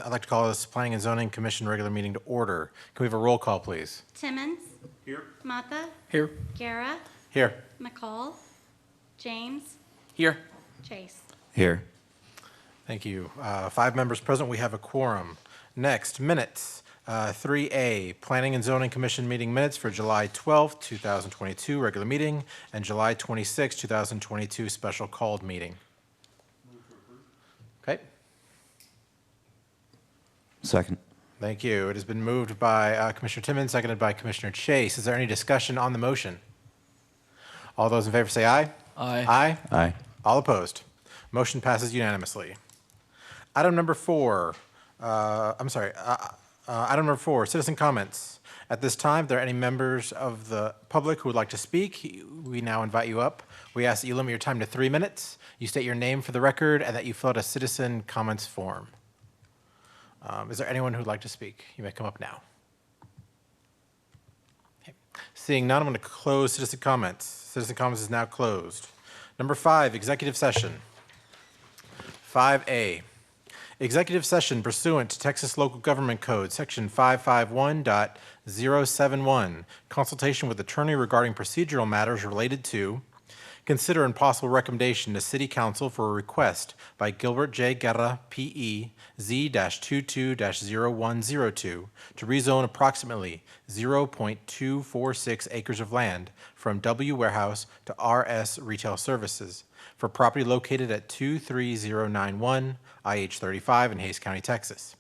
I'd like to call this Planning and Zoning Commission regular meeting to order. Can we have a roll call, please? Timmons. Here. Mata. Here. Guerra. Here. McCall. James. Here. Chase. Here. Thank you. 5 members present. We have a quorum. Next, minutes. 3A, Planning and Zoning Commission meeting minutes for July 12th, 2022, regular meeting, and July 26th, 2022, special called meeting. Okay. Second. Thank you. It has been moved by Commissioner Timmons, seconded by Commissioner Chase. Is there any discussion on the motion? All those in favor say aye. Aye. Aye. Aye. All opposed. Motion passes unanimously. Item number 4. Item number 4, citizen comments. At this time, if there are any members of the public who would like to speak, we now invite you up. We ask that you limit your time to 3 minutes. You state your name for the record and that you fill out a citizen comments form. Is there anyone who would like to speak? You may come up now. Okay. Seeing none, I'm going to close citizen comments. Citizen comments is now closed. Number 5, executive session. 5A. Executive session pursuant to Texas Local Government Code, Section 551.071, consultation with attorney regarding procedural matters related to consider and possible recommendation to City Council for a request by Gilbert J. Guerra, P.E., Z-22-0102 to rezone approximately 0.246 acres of land from W Warehouse to RS Retail Services for property located at 23091 IH-35 in Hays County, Texas.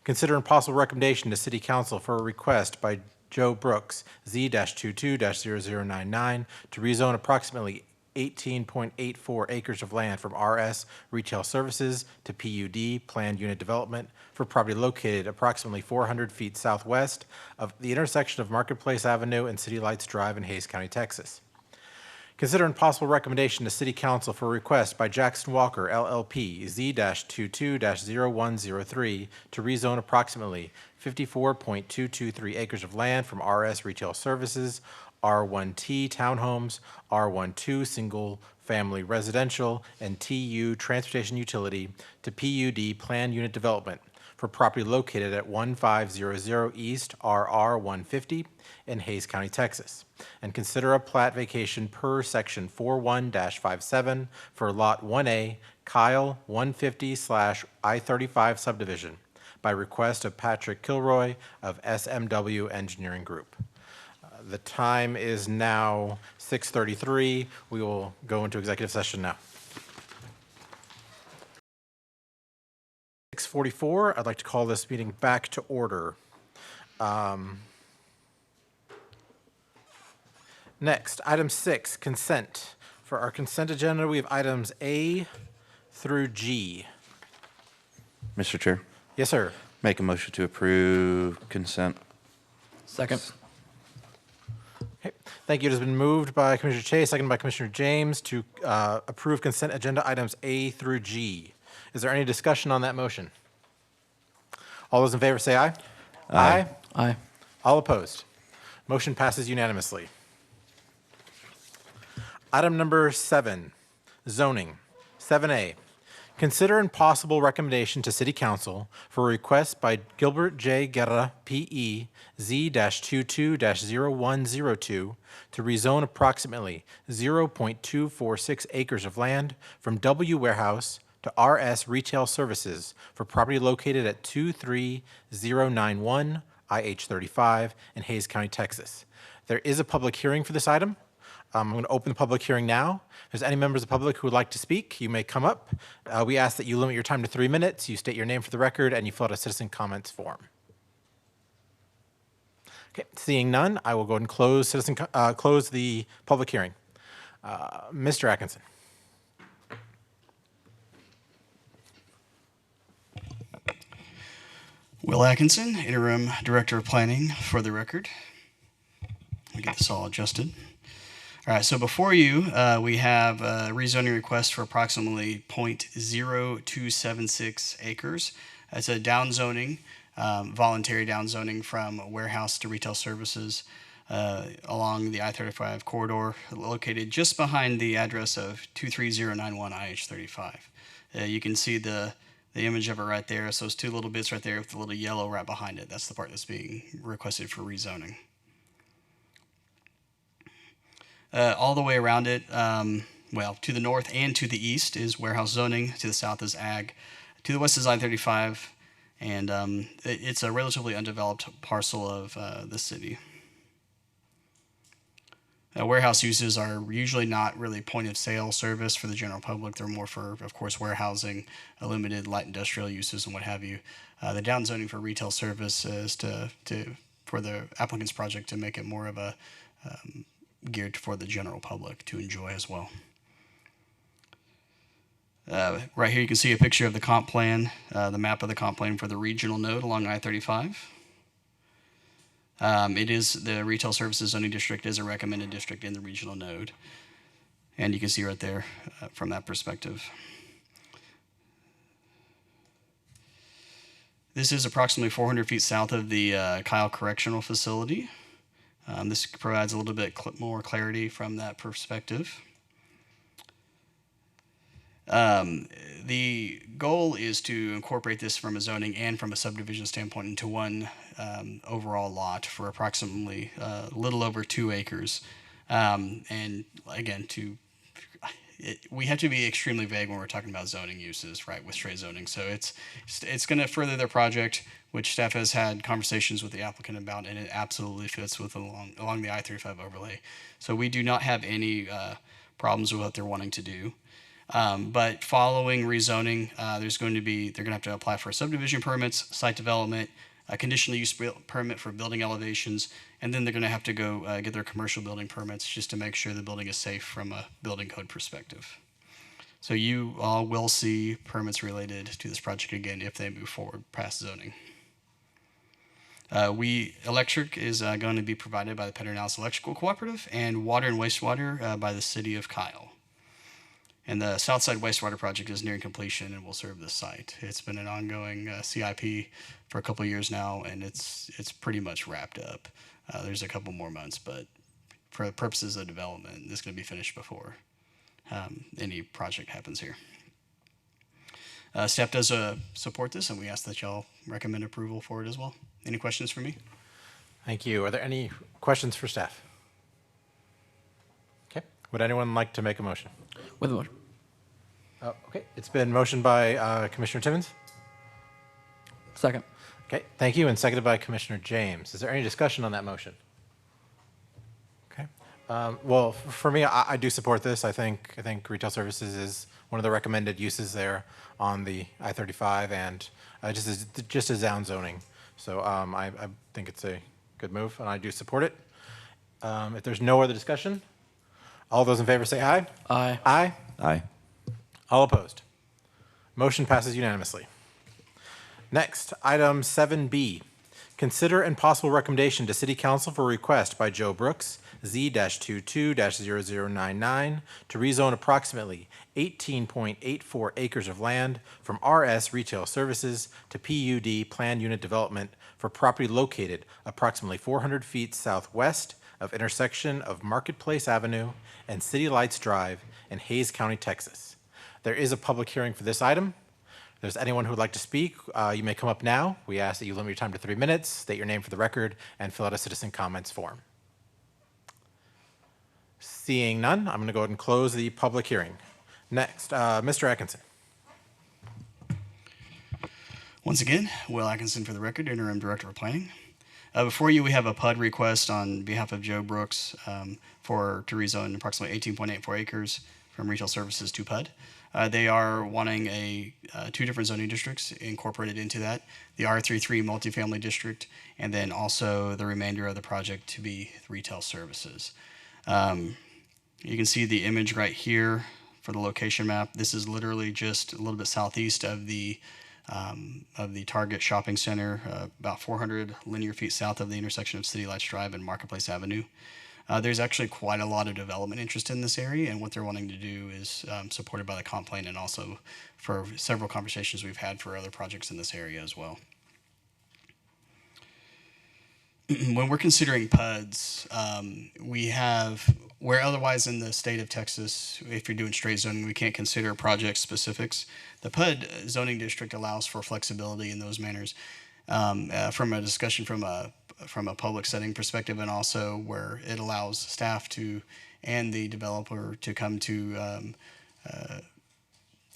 Consider and possible recommendation to City Council for a request by Joe Brooks, Z-22-0099, to rezone approximately 18.84 acres of land from RS Retail Services to PUD, Planned Unit Development, for property located approximately 400 feet southwest of the intersection of Marketplace Avenue and City Lights Drive in Hays County, Texas. Consider and possible recommendation to City Council for a request by Jackson Walker LLP, Z-22-0103, to rezone approximately 54.223 acres of land from RS Retail Services, R1T Townhomes, R12 Single Family Residential, and TU Transportation Utility to PUD Planned Unit Development for property located at 1500 East RR 150 in Hays County, Texas, and consider a plat vacation per Section 41-57 for Lot 1A, Kyle 150/I-35 Subdivision by request of Patrick Kilroy of SMW Engineering Group. The time is now 6:33. We will go into executive session now. 6:44. I'd like to call this meeting back to order. Next, item 6, consent. For our consent agenda, we have items A through G. Mr. Chair, Yes, sir. make a motion to approve consent. Second. Okay. Thank you. It has been moved by Commissioner Chase, seconded by Commissioner James to approve consent agenda items A through G. Is there any discussion on that motion? All those in favor say aye. Aye. Aye. All opposed. Motion passes unanimously. Item number 7, zoning. 7A, consider and possible recommendation to City Council for a request by Gilbert J. Guerra, P.E., Z-22-0102 to rezone approximately 0.246 acres of land from W Warehouse to RS Retail Services for property located at 23091 IH-35 in Hays County, Texas. There is a public hearing for this item. I'm going to open the public hearing now. If there's any members of the public who would like to speak, you may come up. We ask that you limit your time to 3 minutes, you state your name for the record, and you fill out a citizen comments form. Okay, seeing none, I will go ahead and close the public hearing. Mr. Atkinson. Will Atkinson, Interim Director of Planning, for the record. Let me get this all adjusted. All right, so before you, we have a rezoning request for approximately 0.0276 acres. It's a downzoning, voluntary downzoning from warehouse to retail services along the I-35 corridor, located just behind the address of 23091 IH-35. You can see the the image of it right there. So those two little bits right there with the little yellow right behind it. That's the part that's being requested for rezoning. All the way around it, well, to the north and to the east is warehouse zoning. To the south is ag. To the west is I-35. And it's a relatively undeveloped parcel of the city. Warehouse uses are usually not really point of sale service for the general public. They're more for, of course, warehousing, limited light industrial uses, and what have you. The downzoning for retail service is for the applicant's project to make it more of a geared for the general public to enjoy as well. Right here you can see a picture of the comp plan, the map of the comp plan for the regional node along I-35. It is the retail services zoning district is a recommended district in the regional node. And you can see right there from that perspective. This is approximately 400 feet south of the Kyle Correctional Facility. This provides a little bit more clarity from that perspective. The goal is to incorporate this from a zoning and from a subdivision standpoint into one overall lot for approximately a little over 2 acres. And again, we have to be extremely vague when we're talking about zoning uses, right, with straight zoning. So it's going to further their project, which staff has had conversations with the applicant about, and it absolutely fits with along the I-35 overlay. So we do not have any problems with what they're wanting to do. But following rezoning, they're going to have to apply for subdivision permits, site development, a conditional use permit for building elevations, and then they're going to have to go get their commercial building permits just to make sure the building is safe from a building code perspective. So you all will see permits related to this project again if they move forward past zoning. Electric is going to be provided by the Pedernales Electrical Cooperative, and water and wastewater by the city of Kyle. And the Southside Wastewater Project is nearing completion and will serve this site. It's been an ongoing CIP for a couple of years now, and it's pretty much wrapped up. There's a couple more months, but for the purposes of development, this is going to be finished before any project happens here. Staff does support this, and we ask that y'all recommend approval for it as well. Any questions for me? Thank you. Are there any questions for staff? Okay. Would anyone like to make a motion? With a motion. Okay. It's been motioned by Commissioner Timmons. Second. Okay. Thank you. And seconded by Commissioner James. Is there any discussion on that motion? Okay. Well, for me, I do support this. I think retail services is one of the recommended uses there on the I-35 and just as down zoning. So I think it's a good move, and I do support it. If there's no other discussion, all those in favor say aye. Aye. Aye. Aye. All opposed. Motion passes unanimously. Next, item 7B. Consider and possible recommendation to City Council for request by Joe Brooks, Z-22-0099, to rezone approximately 18.84 acres of land from RS Retail Services to PUD Planned Unit Development for property located approximately 400 feet southwest of intersection of Marketplace Avenue and City Lights Drive in Hays County, Texas. There is a public hearing for this item. If there's anyone who would like to speak, you may come up now. We ask that you limit your time to 3 minutes, state your name for the record, and fill out a citizen comments form. Seeing none, I'm going to go ahead and close the public hearing. Next, Mr. Atkinson. Once again, Will Atkinson for the record, Interim Director of Planning. Before you, we have a PUD request on behalf of Joe Brooks to rezone approximately 18.84 acres from retail services to PUD. They are wanting 2 different zoning districts incorporated into that, the R33 multifamily district, and then also the remainder of the project to be retail services. You can see the image right here for the location map. This is literally just a little bit southeast of the Target shopping center, about 400 linear feet south of the intersection of City Lights Drive and Marketplace Avenue. There's actually quite a lot of development interest in this area, and what they're wanting to do is supported by the comp plan and also for several conversations we've had for other projects in this area as well. when we're considering PUDs, we have, where otherwise in the state of Texas, if you're doing straight zoning, we can't consider project specifics. The PUD zoning district allows for flexibility in those manners. From a discussion from a public setting perspective, and also where it allows staff to and the developer to come to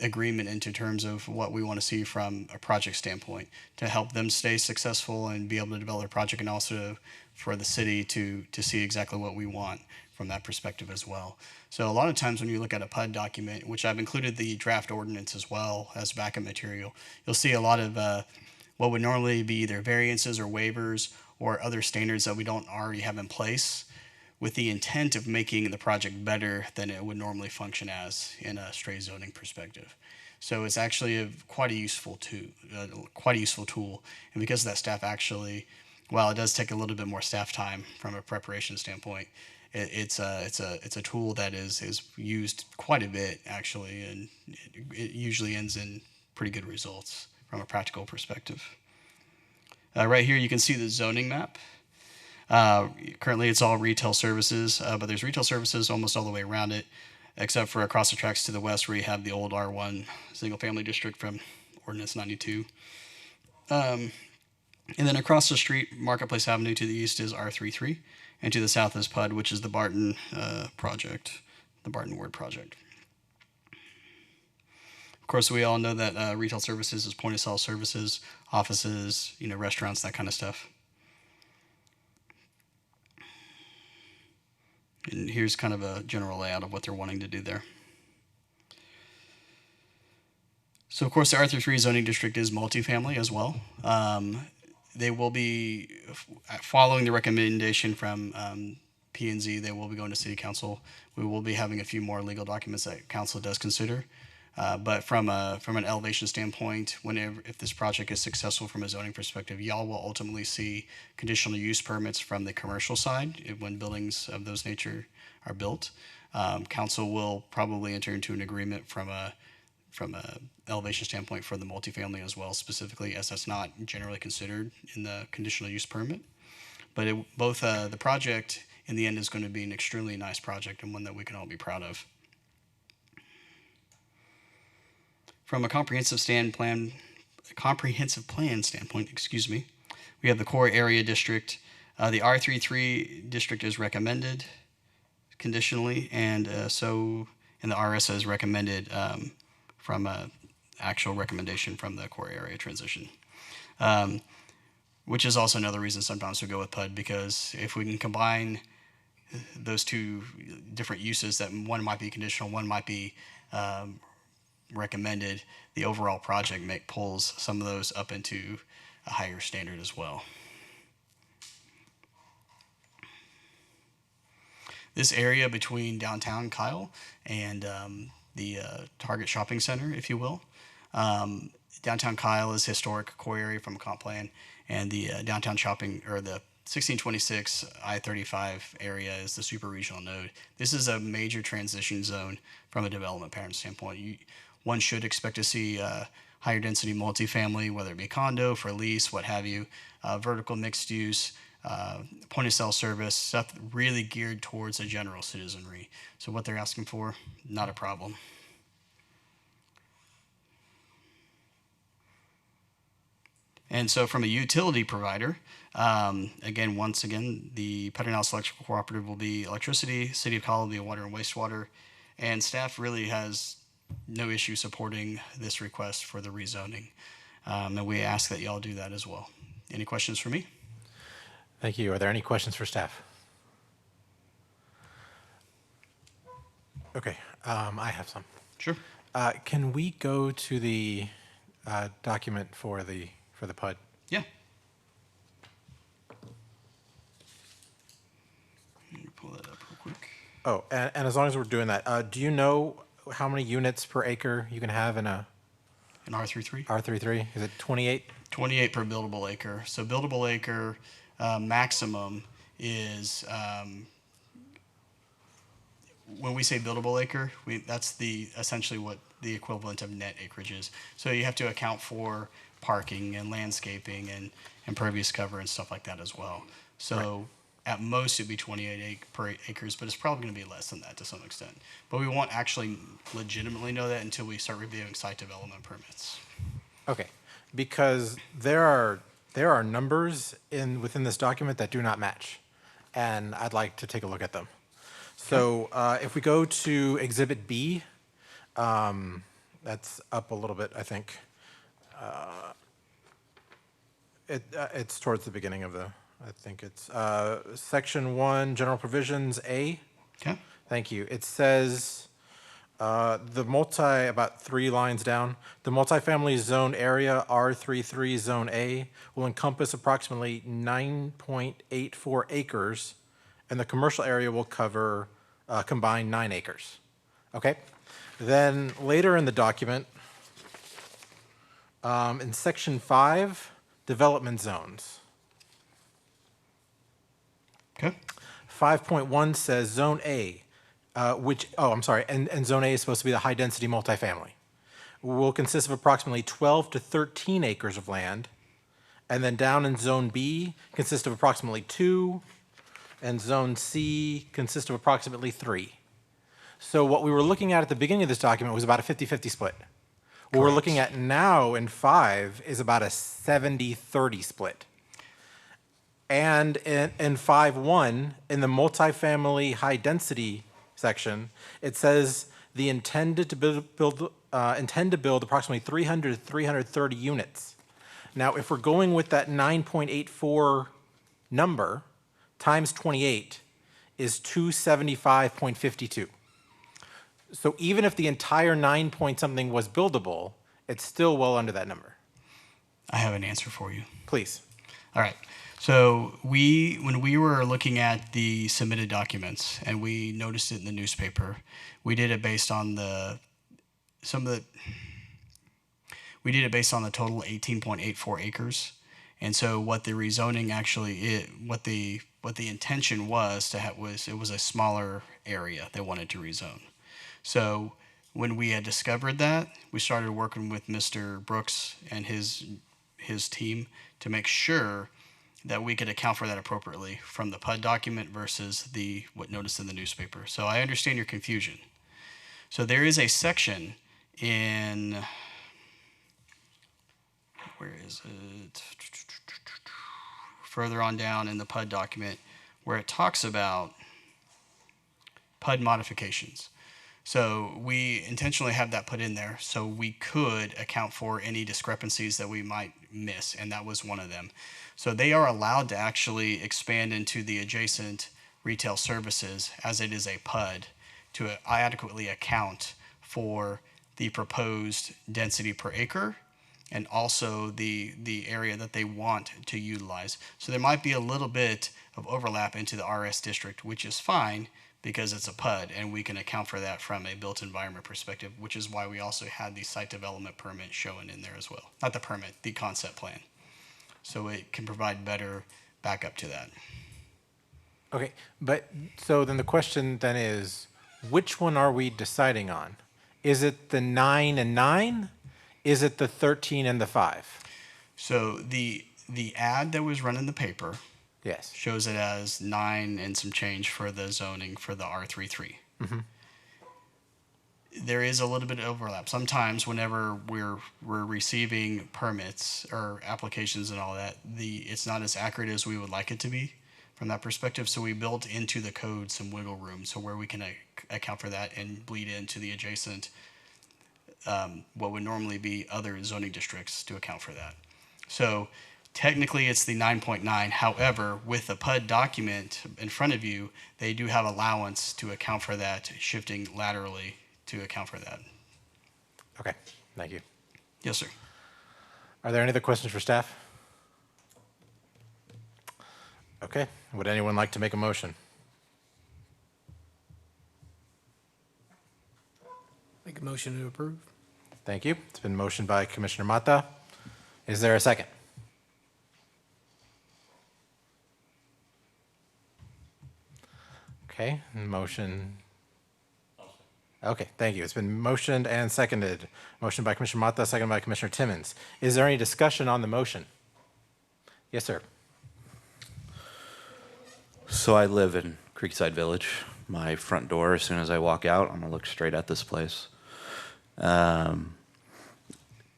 agreement into terms of what we want to see from a project standpoint to help them stay successful and be able to develop their project, and also for the city to see exactly what we want from that perspective as well. So a lot of times when you look at a PUD document, which I've included the draft ordinance as well as backup material, you'll see a lot of what would normally be either variances or waivers or other standards that we don't already have in place, with the intent of making the project better than it would normally function as in a straight zoning perspective. So it's actually quite a useful tool. And because of that, staff actually, while it does take a little bit more staff time from a preparation standpoint, it's a tool that is used quite a bit actually, and it usually ends in pretty good results from a practical perspective. Right here you can see the zoning map. Currently it's all retail services, but there's retail services almost all the way around it, except for across the tracks to the west where you have the old R1 single family district from Ordinance 92. And then across the street, Marketplace Avenue to the east is R33, and to the south is PUD, which is the Barton project, the Barton Ward project. Of course, we all know that retail services is point of sale services, offices, restaurants, that kind of stuff. And here's kind of a general layout of what they're wanting to do there. So, of course, the R33 zoning district is multifamily as well. They will be, following the recommendation from P&Z, they will be going to City Council. We will be having a few more legal documents that Council does consider. But from an elevation standpoint, if this project is successful from a zoning perspective, y'all will ultimately see conditional use permits from the commercial side when buildings of those nature are built. Council will probably enter into an agreement from a elevation standpoint for the multifamily as well, specifically, as that's not generally considered in the conditional use permit. But the project in the end is going to be an extremely nice project and one that we can all be proud of. From a comprehensive plan standpoint, we have the core area district. The R33 district is recommended conditionally, and the RS is recommended from an actual recommendation from the core area transition, which is also another reason sometimes we go with PUD, because if we can combine those two different uses, that one might be conditional, one might be recommended, the overall project pulls some of those up into a higher standard as well. This area between downtown Kyle and the Target Shopping Center, if you will. Downtown Kyle is historic core area from a comp plan, and the downtown shopping, or the 1626 I-35 area, is the super regional node. This is a major transition zone from a development pattern standpoint. One should expect to see higher density multifamily, whether it be condo, for lease, what have you, vertical mixed use, point of sale service, stuff really geared towards a general citizenry. So what they're asking for, not a problem. And so from a utility provider, once again, the Pedernales Electrical Cooperative will be electricity, City of Kyle will be water and wastewater, and staff really has no issue supporting this request for the rezoning. And we ask that y'all do that as well. Any questions for me? Thank you. Are there any questions for staff? Okay, I have some. Sure. Can we go to the document for the PUD? Yeah. Let me pull that up real quick. Oh, and as long as we're doing that, do you know how many units per acre you can have in a An R33? R33? Is it 28? 28 per buildable acre. So buildable acre maximum is, when we say buildable acre, that's essentially what the equivalent of net acreage is. So you have to account for parking and landscaping and impervious cover and stuff like that as well. So at most it'd be 28 per acres, but it's probably going to be less than that to some extent. But we won't actually legitimately know that until we start reviewing site development permits. Okay, because there are numbers within this document that do not match, and I'd like to take a look at them. So if we go to Exhibit B, that's up a little bit, I think. It's towards the beginning of I think it's Section 1, General Provisions A. Okay. Thank you. It says, about 3 lines down, the multifamily zone area, R33 Zone A, will encompass approximately 9.84 acres, and the commercial area will cover combined 9 acres. Okay? Then later in the document, in Section 5, development zones. Okay. 5.1 says Zone A, and Zone A is supposed to be the high-density multifamily, will consist of approximately 12 to 13 acres of land, and then down in Zone B, consist of approximately 2, and Zone C consists of approximately 3. So what we were looking at the beginning of this document was about a 50-50 split. What we're looking at now in 5 is about a 70-30 split. And in 5.1, in the multifamily high-density section, it says the intend to build approximately 300 to 330 units. Now, if we're going with that 9.84 number, times 28 is 275.52. So even if the entire 9 point something was buildable, it's still well under that number. I have an answer for you. Please. All right. So when we were looking at the submitted documents and we noticed it in the newspaper, we did it based on the total 18.84 acres. And so what the rezoning actually is, what the intention was to have it was a smaller area they wanted to rezone. So when we had discovered that, we started working with Mr. Brooks and his team to make sure that we could account for that appropriately from the PUD document versus what noticed in the newspaper. So I understand your confusion. So there is a section in, where is it? Further on down in the PUD document where it talks about PUD modifications. So we intentionally have that put in there so we could account for any discrepancies that we might miss, and that was one of them. So they are allowed to actually expand into the adjacent retail services as it is a PUD to adequately account for the proposed density per acre and also the area that they want to utilize. So there might be a little bit of overlap into the RS district, which is fine because it's a PUD and we can account for that from a built environment perspective, which is why we also had the site development permit showing in there as well. Not the permit, the concept plan. So it can provide better backup to that. Okay, but so then the question then is, which one are we deciding on? Is it the 9 and 9? Is it the 13 and the 5? So the ad that was run in the paper Yes. shows it as 9 and some change for the zoning for the R33. Mm-hmm. There is a little bit of overlap. Sometimes whenever we're receiving permits or applications and all that, it's not as accurate as we would like it to be from that perspective. So we built into the code some wiggle room so where we can account for that and bleed into the adjacent what would normally be other zoning districts to account for that. So technically it's the 9.9. However, with the PUD document in front of you, they do have allowance to account for that, shifting laterally to account for that. Okay, thank you. Yes, sir. Are there any other questions for staff? Okay, would anyone like to make a motion? Make a motion to approve. Thank you. It's been motioned by Commissioner Mata. Is there a second? Okay, motion. Okay, thank you. It's been motioned and seconded. Motion by Commissioner Mata, seconded by Commissioner Timmons. Is there any discussion on the motion? Yes, sir. So I live in Creekside Village. My front door, as soon as I walk out, I'm gonna look straight at this place. Now,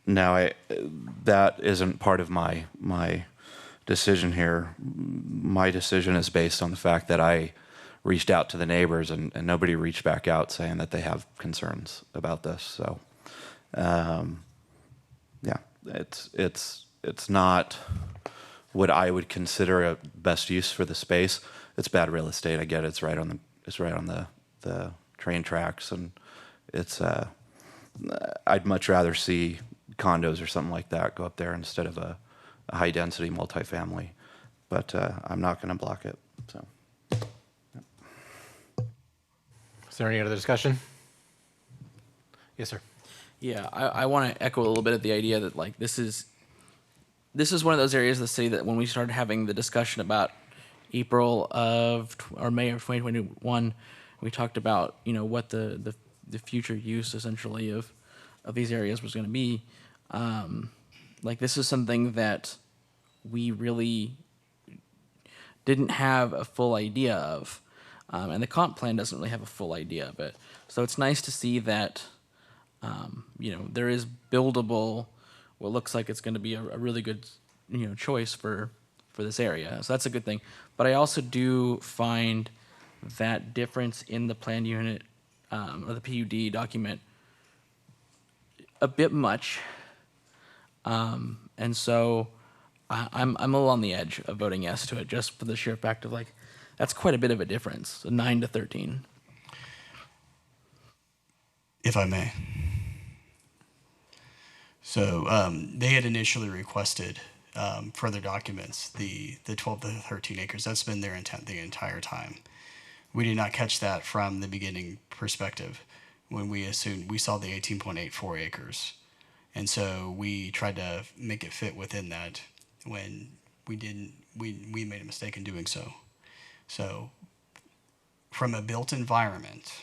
that isn't part of my decision here. My decision is based on the fact that I reached out to the neighbors and nobody reached back out saying that they have concerns about this. So, yeah, it's not what I would consider a best use for the space. It's bad real estate. I get it. It's right on the train tracks, and it's I'd much rather see condos or something like that go up there instead of a high density multifamily. But I'm not going to block it. So. Is there any other discussion? Yes, sir. Yeah, I want to echo a little bit of the idea that like this is one of those areas of the city that when we started having the discussion about April of or May of 2021, we talked about what the future use essentially of these areas was going to be. Like this is something that we really didn't have a full idea of, and the comp plan doesn't really have a full idea of it. So it's nice to see that there is buildable, what looks like it's going to be a really good choice for this area. So that's a good thing. But I also do find that difference in the plan unit or the PUD document a bit much. And so I'm a little on the edge of voting yes to it, just for the sheer fact of like, that's quite a bit of a difference, 9 to 13. If I may. So they had initially requested further documents, the 12 to 13 acres. That's been their intent the entire time. We did not catch that from the beginning perspective when we assumed we saw the 18.84 acres. And so we tried to make it fit within that when we didn't, we made a mistake in doing so. So from a built environment,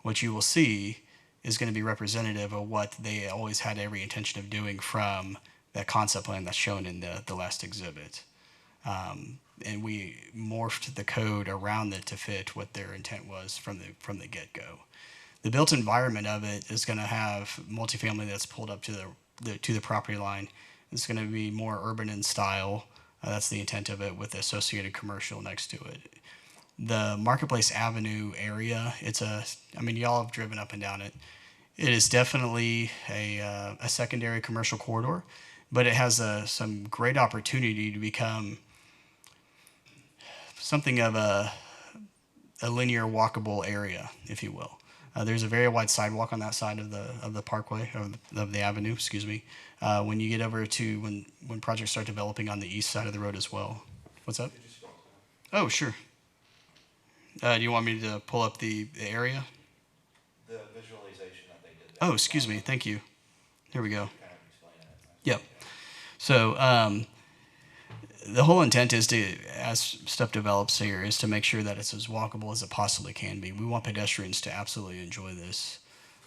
what you will see is going to be representative of what they always had every intention of doing from that concept plan that's shown in the last exhibit. And we morphed the code around it to fit what their intent was from the get-go. The built environment of it is going to have multifamily that's pulled up to the property line. It's going to be more urban in style. That's the intent of it, with associated commercial next to it. The Marketplace Avenue area, y'all have driven up and down it. It is definitely a secondary commercial corridor, but it has some great opportunity to become something of a linear walkable area, if you will. There's a very wide sidewalk on that side of the parkway, of the avenue, excuse me. When you get over to when projects start developing on the east side of the road as well. What's up? Oh, sure. Do you want me to pull up the area? The visualization that they did. Oh, excuse me. Thank you. Here we go. Yep. So the whole intent is to, as stuff develops here, is to make sure that it's as walkable as it possibly can be. We want pedestrians to absolutely enjoy this.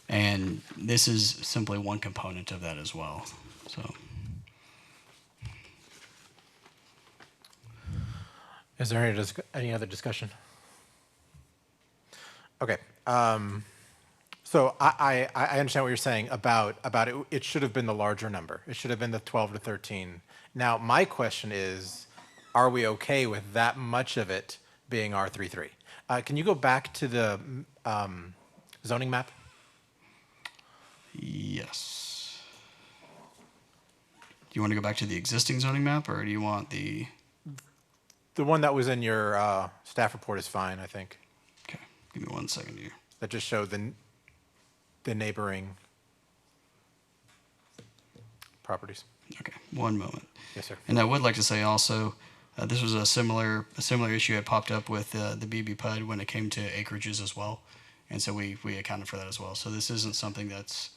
And this is simply one component of that as well. So. Is there any other discussion? Okay. So I understand what you're saying about it. It should have been the larger number. It should have been the 12 to 13. Now, my question is, are we okay with that much of it being R33? Can you go back to the zoning map? Yes. Do you want to go back to the existing zoning map, or do you want the... The one that was in your staff report is fine, I think. Okay, give me 1 second here. That just showed the neighboring properties. Okay, one moment. Yes, sir. And I would like to say also, this was a similar issue that popped up with the BB PUD when it came to acreages as well. And so we accounted for that as well. So this isn't something that's,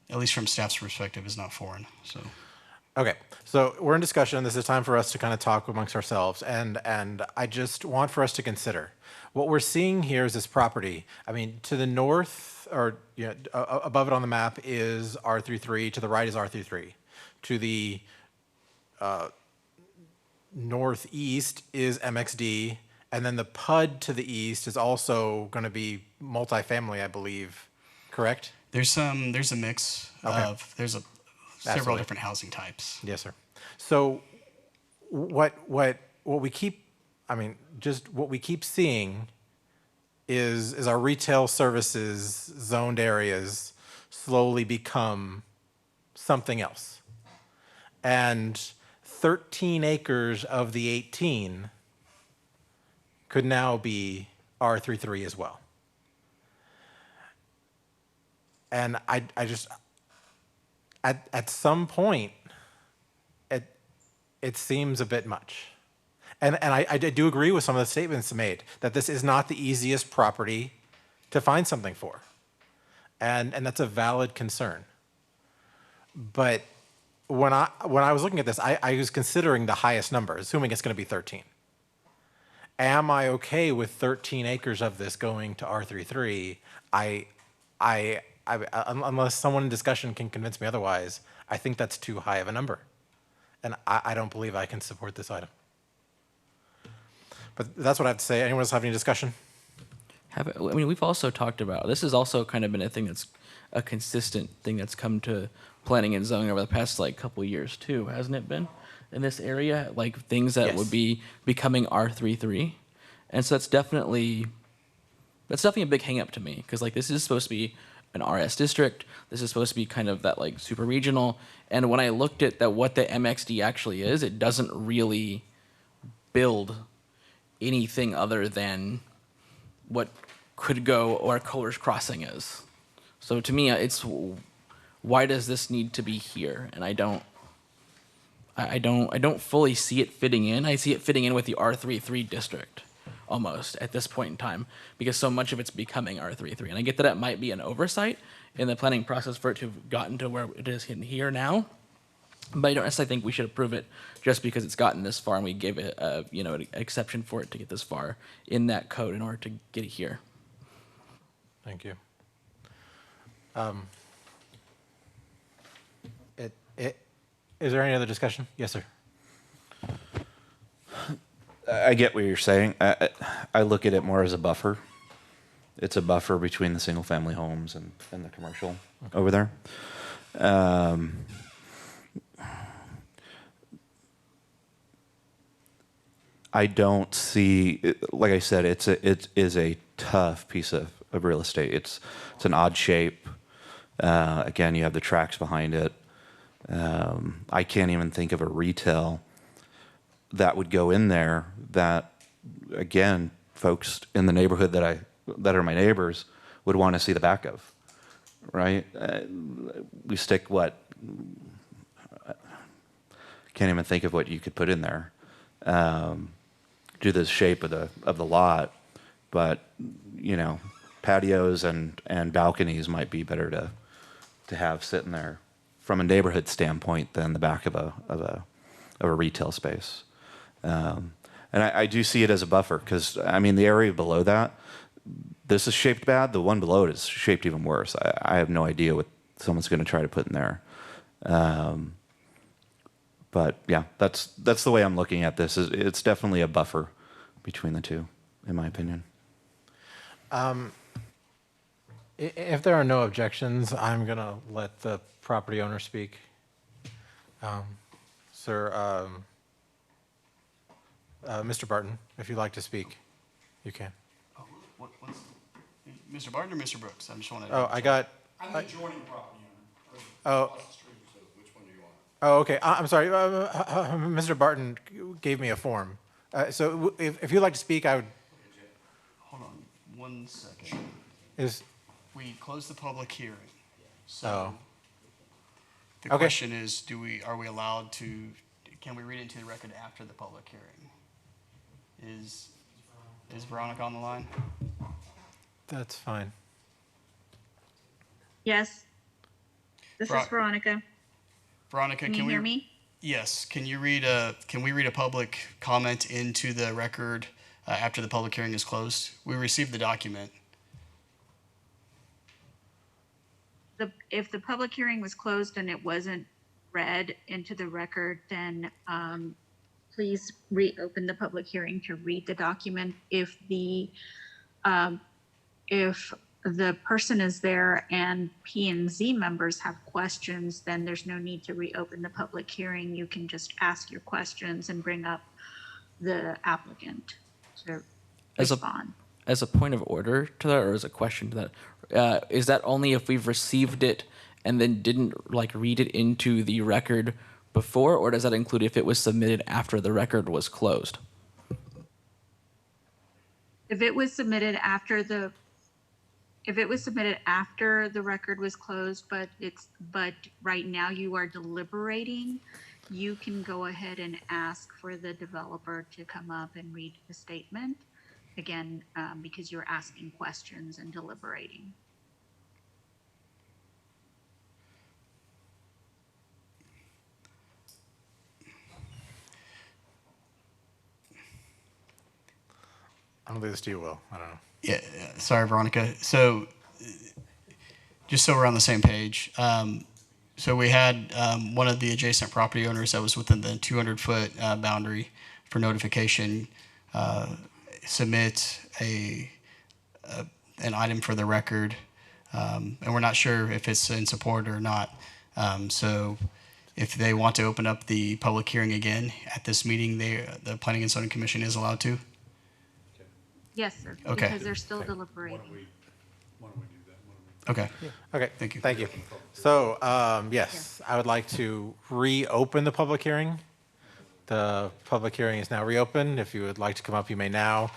at least from staff's perspective, is not foreign. So. Okay, so we're in discussion. This is time for us to kind of talk amongst ourselves, and I just want for us to consider what we're seeing here is this property. I mean, to the north, or above it on the map is R33. To the right is R33. To the northeast is MXD, and then the PUD to the east is also going to be multifamily, I believe. Correct? There's a mix of several Absolutely. different housing types. Yes, sir. So what we keep, I mean, just what we keep seeing is our retail services zoned areas slowly become something else. And 13 acres of the 18 could now be R33 as well. And I just, at some point, it seems a bit much. And I do agree with some of the statements made that this is not the easiest property to find something for. And that's a valid concern. But when I was looking at this, I was considering the highest number, assuming it's going to be 13. Am I okay with 13 acres of this going to R33? Unless someone in discussion can convince me otherwise, I think that's too high of a number. And I don't believe I can support this item. But that's what I have to say. Anyone else have any discussion? We've also talked about, this has also kind of been a thing that's a consistent thing that's come to planning and zoning over the past couple of years too, hasn't it been? In this area, things that Yes. would be becoming R33. And so that's definitely a big hang up to me, because this is supposed to be an RS district. This is supposed to be kind of that super regional. And when I looked at what the MXD actually is, it doesn't really build anything other than what could go or Kohler's Crossing is. So to me, it's why does this need to be here? And I don't fully see it fitting in. I see it fitting in with the R33 district almost at this point in time, because so much of it's becoming R33. And I get that it might be an oversight in the planning process for it to have gotten to where it is in here now, but I don't necessarily think we should approve it just because it's gotten this far and we gave it an exception for it to get this far in that code in order to get it here. Thank you. Is there any other discussion? Yes, sir. I get what you're saying. I look at it more as a buffer. It's a buffer between the single-family homes and the commercial over there. I don't see, like I said, it is a tough piece of real estate. It's an odd shape. Again, you have the tracks behind it. I can't even think of a retail that would go in there that, again, folks in the neighborhood that are my neighbors would want to see the back of, right? We stick what? Can't even think of what you could put in there. Do the shape of the lot, but patios and balconies might be better to have sitting there from a neighborhood standpoint than the back of a retail space. And I do see it as a buffer because, the area below that, this is shaped bad. The one below it is shaped even worse. I have no idea what someone's going to try to put in there. But yeah, that's the way I'm looking at this. It's definitely a buffer between the two, in my opinion. If there are no objections, I'm going to let the property owner speak. Sir, Mr. Barton, if you'd like to speak, you can. Oh, what's Mr. Barton or Mr. Brooks? I just want to. Oh, I got. I'm the adjoining property owner. Oh. Across the street, so which one do you want? Oh, okay. I'm sorry. Mr. Barton gave me a form. So if you'd like to speak, I would. Hold on 1 second. Is We closed the public hearing. So Oh. the Okay. question is, are we allowed to, can we read it into the record after the public hearing? Is Veronica on the line? that's fine. Yes. This Right. is Veronica. Veronica, Can you hear me? Yes. Can we read a public comment into the record after the public hearing is closed? We received the document. If the public hearing was closed and it wasn't read into the record, then please reopen the public hearing to read the document. If the person is there and P and Z members have questions, then there's no need to reopen the public hearing. You can just ask your questions and bring up the applicant to respond. As a point of order to that, or as a question to that, is that only if we've received it and then didn't like read it into the record before, or does that include if it was submitted after the record was closed? If it was submitted after the record was closed, but right now you are deliberating, you can go ahead and ask for the developer to come up and read the statement again, because you're asking questions and deliberating. I don't think the Steve will. I don't know. Yeah. Sorry, Veronica. So just so we're on the same page. So we had one of the adjacent property owners that was within the 200-foot boundary for notification submit an item for the record, and we're not sure if it's in support or not. So if they want to open up the public hearing again at this meeting, the Planning and Zoning Commission is allowed to. Yes, sir. Okay. Because they're still deliberating. Why don't we do that? Okay. Okay. Thank you. Thank you. So, yes, I would like to reopen the public hearing. The public hearing is now reopened. If you would like to come up, you may now.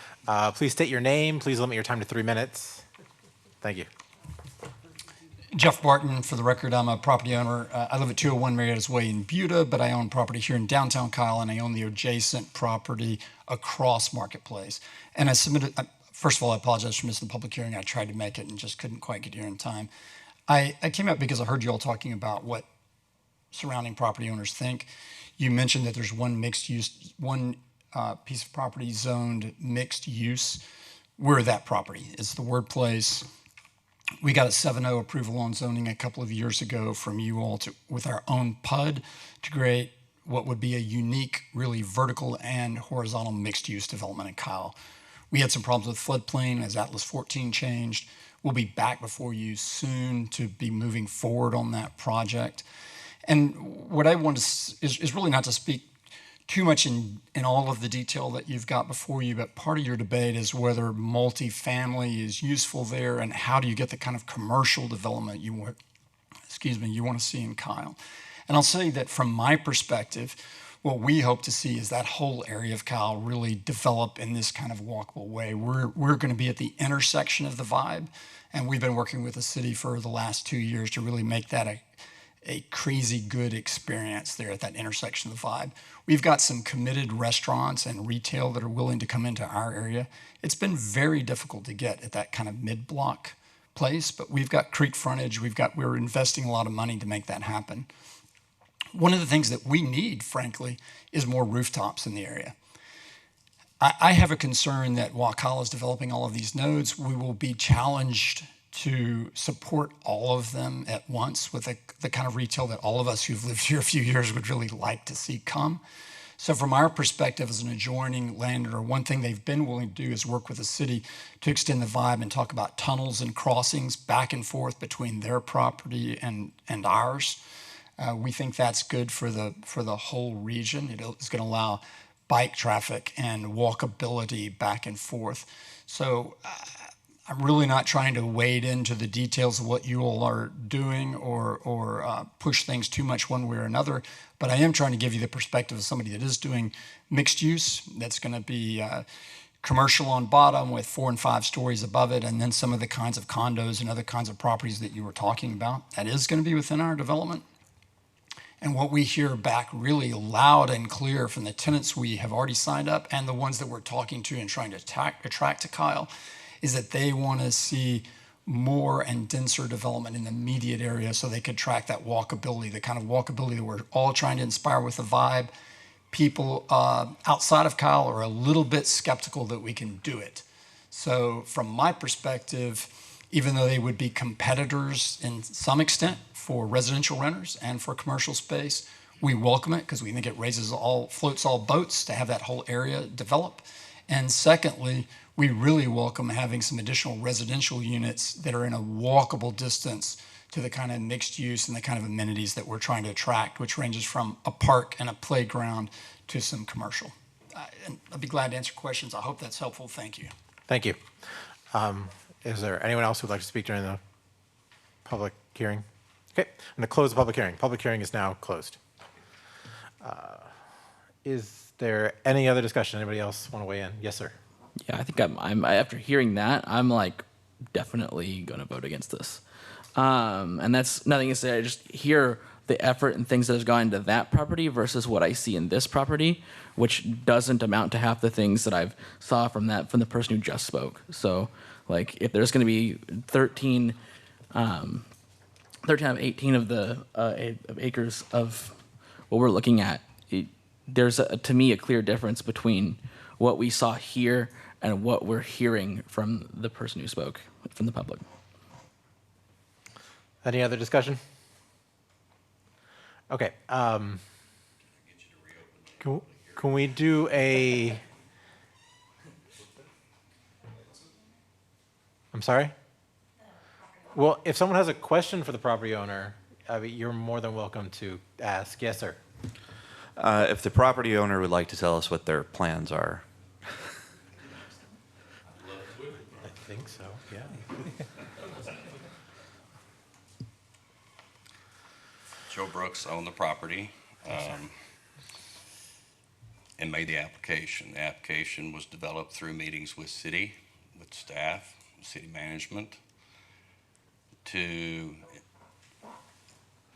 Please state your name. Please limit your time to 3 minutes. Thank you. Jeff Barton, for the record, I'm a property owner. I live at 201 Marietta's Way in Buda, but I own property here in downtown Kyle, and I own the adjacent property across Marketplace. And I submitted, first of all, I apologize for missing the public hearing. I tried to make it and just couldn't quite get here in time. I came up because I heard you all talking about what surrounding property owners think. You mentioned that there's one mixed use, one piece of property zoned mixed use. We're that property. It's the Word Place. We got a 7-0 approval on zoning a couple of years ago from you all with our own PUD to create what would be a unique, really vertical and horizontal mixed-use development in Kyle. We had some problems with floodplain as Atlas 14 changed. We'll be back before you soon to be moving forward on that project. And what I want is really not to speak too much in all of the detail that you've got before you, but part of your debate is whether multifamily is useful there and how do you get the kind of commercial development you want to see in Kyle. And I'll say that from my perspective, what we hope to see is that whole area of Kyle really develop in this kind of walkable way. We're going to be at the intersection of the vibe, and we've been working with the city for the last 2 years to really make that a crazy good experience there at that intersection of the vibe. We've got some committed restaurants and retail that are willing to come into our area. It's been very difficult to get at that kind of mid-block place, but we've got creek frontage. We're investing a lot of money to make that happen. One of the things that we need, frankly, is more rooftops in the area. I have a concern that while Kyle is developing all of these nodes, we will be challenged to support all of them at once with the kind of retail that all of us who've lived here a few years would really like to see come. So from our perspective as an adjoining landowner, one thing they've been willing to do is work with the city to extend the vibe and talk about tunnels and crossings back and forth between their property and ours. We think that's good for the whole region. It's going to allow bike traffic and walkability back and forth. So I'm really not trying to wade into the details of what you all are doing or push things too much one way or another, but I am trying to give you the perspective of somebody that is doing mixed use, that's going to be commercial on bottom with 4 and 5 stories above it, and then some of the kinds of condos and other kinds of properties that you were talking about. That is going to be within our development. And what we hear back really loud and clear from the tenants we have already signed up and the ones that we're talking to and trying to attract to Kyle is that they want to see more and denser development in the immediate area so they could track that walkability, the kind of walkability that we're all trying to inspire with the vibe. People outside of Kyle are a little bit skeptical that we can do it. So from my perspective, even though they would be competitors in some extent for residential renters and for commercial space, we welcome it because we think it floats all boats to have that whole area develop. And secondly, we really welcome having some additional residential units that are in a walkable distance to the kind of mixed use and the kind of amenities that we're trying to attract, which ranges from a park and a playground to some commercial. And I'd be glad to answer questions. I hope that's helpful. Thank you. Thank you. Is there anyone else who'd like to speak during the public hearing? Okay, I'm going to close the public hearing. Public hearing is now closed. Is there any other discussion? Anybody else want to weigh in? Yes, sir. Yeah, I think I'm after hearing that, I'm like definitely going to vote against this. And that's nothing to say. I just hear the effort and things that has gone into that property versus what I see in this property, which doesn't amount to half the things that I've saw from the person who just spoke. So like if there's going to be 13 out of 18 of the acres of what we're looking at, there's to me a clear difference between what we saw here and what we're hearing from the person who spoke, from the public. Any other discussion? Okay. Can we do a... I'm sorry? Well, if someone has a question for the property owner, you're more than welcome to ask. Yes, sir. If the property owner would like to tell us what their plans are. I think so, yeah. Joe Brooks owned the property and made the application. The application was developed through meetings with city, with staff, city management, to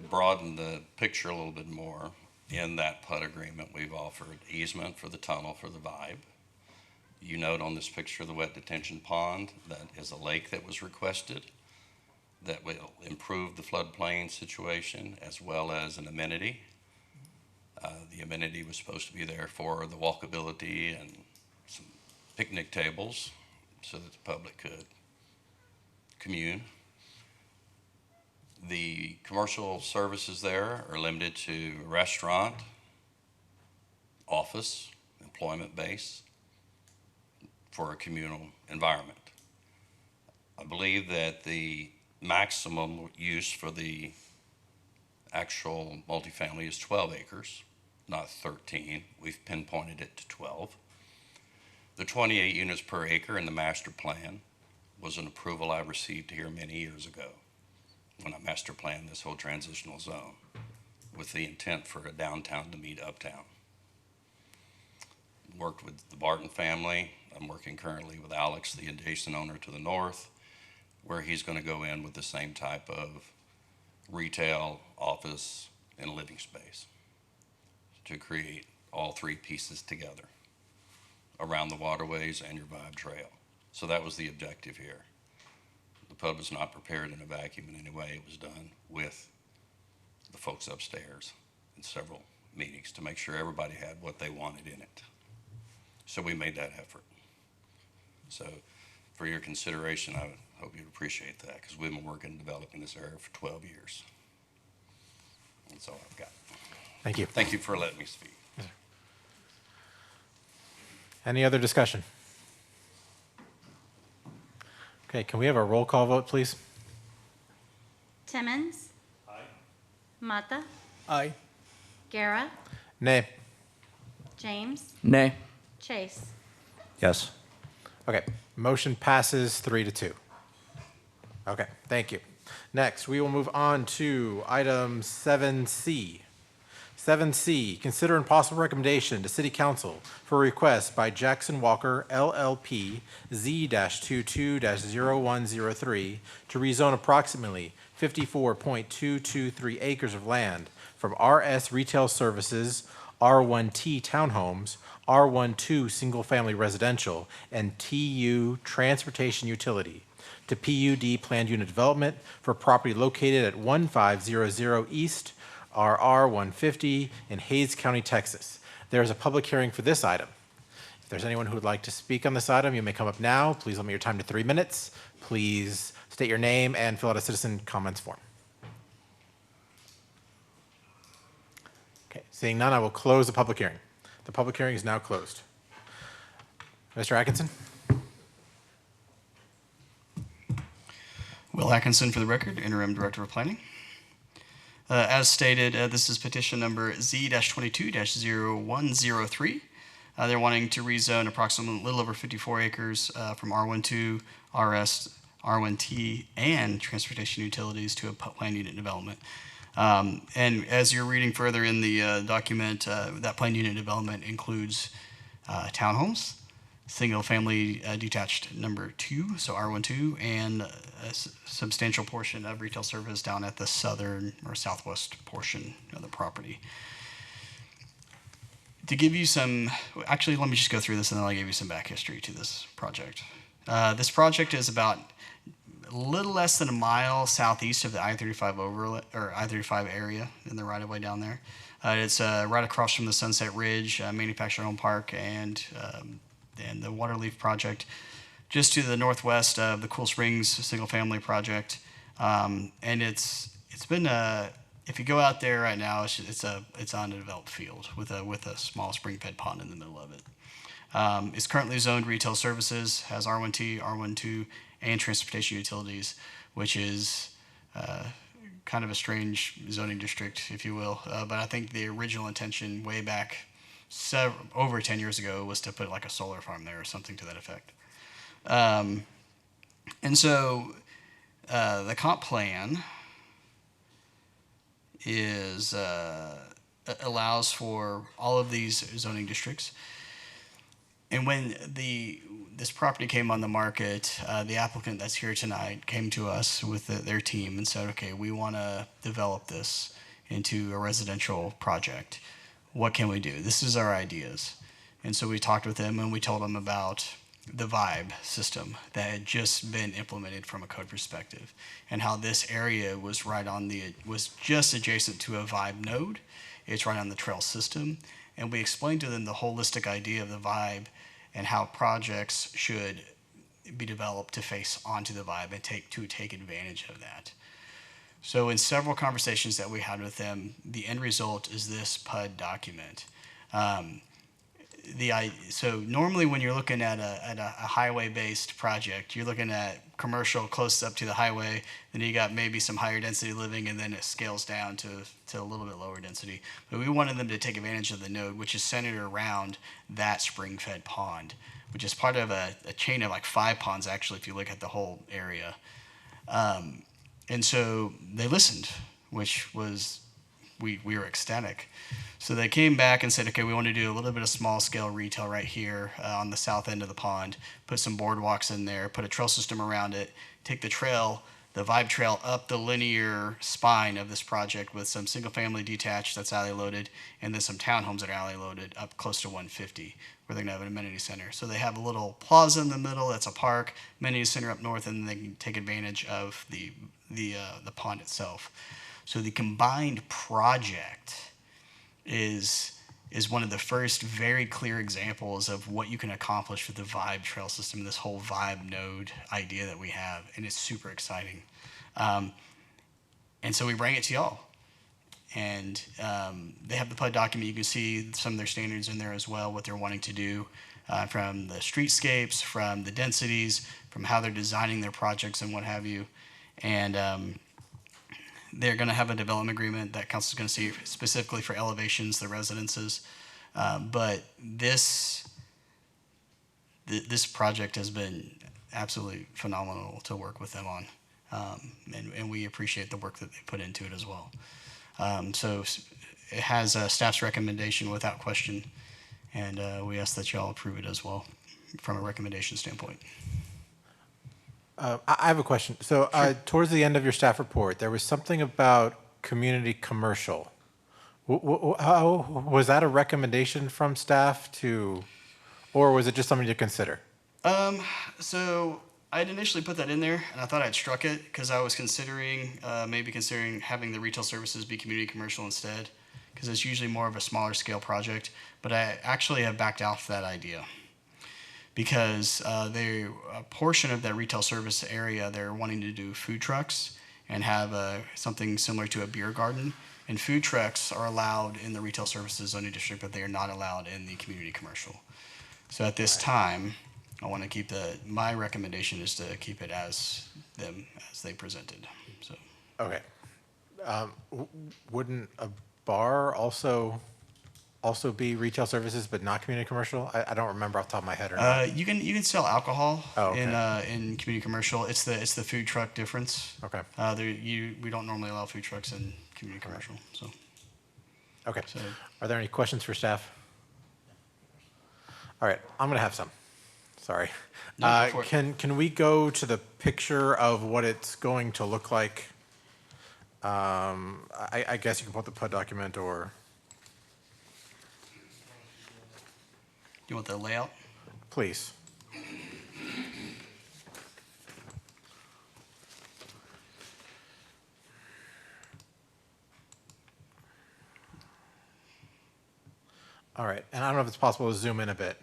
broaden the picture a little bit more. In that PUD agreement, we've offered easement for the tunnel for the vibe. You note on this picture the wet detention pond, that is a lake that was requested that will improve the floodplain situation as well as an amenity. The amenity was supposed to be there for the walkability and some picnic tables so that the public could commune. The commercial services there are limited to restaurant, office, employment base for a communal environment. I believe that the maximum use for the actual multifamily is 12 acres, not 13. We've pinpointed it to 12. The 28 units per acre in the master plan was an approval I received here many years ago when I master planned this whole transitional zone with the intent for a downtown to meet uptown. Worked with the Barton family. I'm working currently with Alex, the adjacent owner to the north, where he's going to go in with the same type of retail, office, and living space to create all three pieces together around the waterways and your vibe trail. So that was the objective here. The pub was not prepared in a vacuum in any way. It was done with the folks upstairs in several meetings to make sure everybody had what they wanted in it. So we made that effort. So for your consideration, I hope you'd appreciate that because we've been working and developing this area for 12 years. That's all I've got. Thank you. Thank you for letting me speak. Any other discussion? Okay, can we have a roll call vote, please? Timmons? Aye. Mata? Aye. Guerra? Nay. James? Nay. Chase? Yes. Okay, motion passes 3-2. Okay, thank you. Next, we will move on to item 7C. 7C, consider and possible recommendation to City Council for a request by Jackson Walker LLP Z-22-0103 to rezone approximately 54.223 acres of land from RS Retail Services, R1T Townhomes, R12 Single Family Residential, and TU Transportation Utility to PUD Planned Unit Development for property located at 1500 East RR 150 in Hays County, Texas. There is a public hearing for this item. If there's anyone who would like to speak on this item, you may come up now. Please limit your time to 3 minutes. Please state your name and fill out a citizen comments form. Okay, seeing none, I will close the public hearing. The public hearing is now closed. Mr. Atkinson? Will Atkinson for the record, Interim Director of Planning. As stated, this is petition number Z-22-0103. They're wanting to rezone approximately a little over 54 acres from R12, RS, R1T, and transportation utilities to a planned unit development. And as you're reading further in the document, that planned unit development includes townhomes, single-family detached number 2, so R12, and a substantial portion of retail service down at the southern or southwest portion of the property. To give you some, actually, let me just go through this and then I'll give you some back history to this project. This project is about a little less than a mile southeast of the I-35 overlay or I-35 area in the right-of-way down there. It's right across from the Sunset Ridge Manufactured Home Park and the Waterleaf project, just to the northwest of the Cool Springs single-family project. And it's been if you go out there right now, it's on a developed field with a small spring-fed pond in the middle of it. It's currently zoned retail services, has R1T, R12, and transportation utilities, which is kind of a strange zoning district, if you will. But I think the original intention way back over 10 years ago was to put like a solar farm there or something to that effect. And so the comp plan is allows for all of these zoning districts. And when this property came on the market, the applicant that's here tonight came to us with their team and said, okay, we want to develop this into a residential project. What can we do? This is our ideas. And so we talked with them and we told them about the vibe system that had just been implemented from a code perspective and how this area was was just adjacent to a vibe node. It's right on the trail system. And we explained to them the holistic idea of the vibe and how projects should be developed to face onto the vibe and take advantage of that. So in several conversations that we had with them, the end result is this PUD document. So normally when you're looking at a highway-based project, you're looking at commercial close up to the highway, then you got maybe some higher density living, and then it scales down to a little bit lower density. But we wanted them to take advantage of the node, which is centered around that spring-fed pond, which is part of a chain of like 5 ponds, actually, if you look at the whole area. And so they listened, which was, we were ecstatic. So they came back and said, okay, we want to do a little bit of small scale retail right here on the south end of the pond, put some boardwalks in there, put a trail system around it, take the vibe trail up the linear spine of this project with some single family detached that's alley loaded, and then some townhomes that are alley loaded up close to 150, where they're gonna have an amenity center. So they have a little plaza in the middle, that's a park, amenity center up north, and then they can take advantage of the pond itself. So the combined project is one of the first very clear examples of what you can accomplish with the vibe trail system, this whole vibe node idea that we have, and it's super exciting. And so we bring it to y'all. And they have the PUD document. You can see some of their standards in there as well, what they're wanting to do from the streetscapes, from the densities, from how they're designing their projects and what have you. And they're going to have a development agreement that council is going to see specifically for elevations, the residences. But this project has been absolutely phenomenal to work with them on. And we appreciate the work that they put into it as well. So it has a staff's recommendation without question. And we ask that y'all approve it as well from a recommendation standpoint. I have a question. So towards the end of your staff report, there was something about community commercial. How, was that a recommendation from staff to, or was it just something to consider? So I had initially put that in there, and I thought I'd struck it because I was maybe considering having the retail services be community commercial instead, because it's usually more of a smaller scale project. But I actually have backed off that idea because a portion of that retail service area, they're wanting to do food trucks and have something similar to a beer garden. And food trucks are allowed in the retail services zoning district, but they are not allowed in the community commercial. So at this time, I want to keep my recommendation is to keep it as they presented. So. Okay. Wouldn't a bar also be retail services but not community commercial? I don't remember off the top of my head or not. You can sell alcohol okay. in community commercial. It's the food truck difference. Okay. We don't normally allow food trucks in community commercial. So. Okay. So. Are there any questions for staff? All right, I'm gonna have some. Sorry. No, go for it. Can we go to the picture of what it's going to look like? I guess you can put the PUD document or. You want the layout? Please. All right, and I don't know if it's possible to zoom in a bit.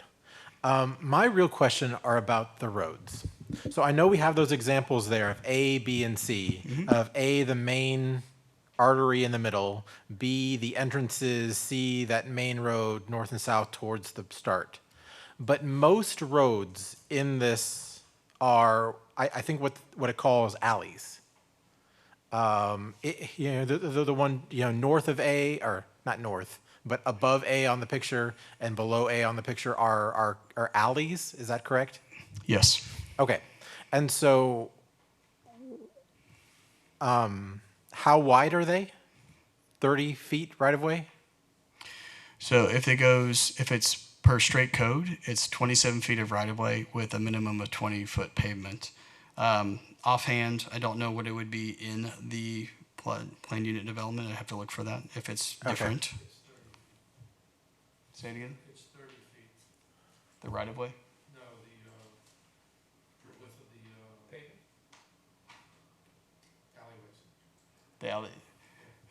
My real question are about the roads. So I know we have those examples there of A, B, and C. Mm-hmm. Of A, the main artery in the middle, B, the entrances, C, that main road north and south towards the start. But most roads in this are, I think what it calls alleys. The one north of A, or not north, but above A on the picture and below A on the picture are alleys. Is that correct? Yes. Okay. And so, how wide are they? 30 feet right of way? So if it's per straight code, it's 27 feet of right of way with a minimum of 20-foot pavement. Offhand, I don't know what it would be in the planned unit development. I have to look for that if it's different. It's 30. Say it again. It's 30 feet. The right of way. No, the width of the pavement. Alleyways.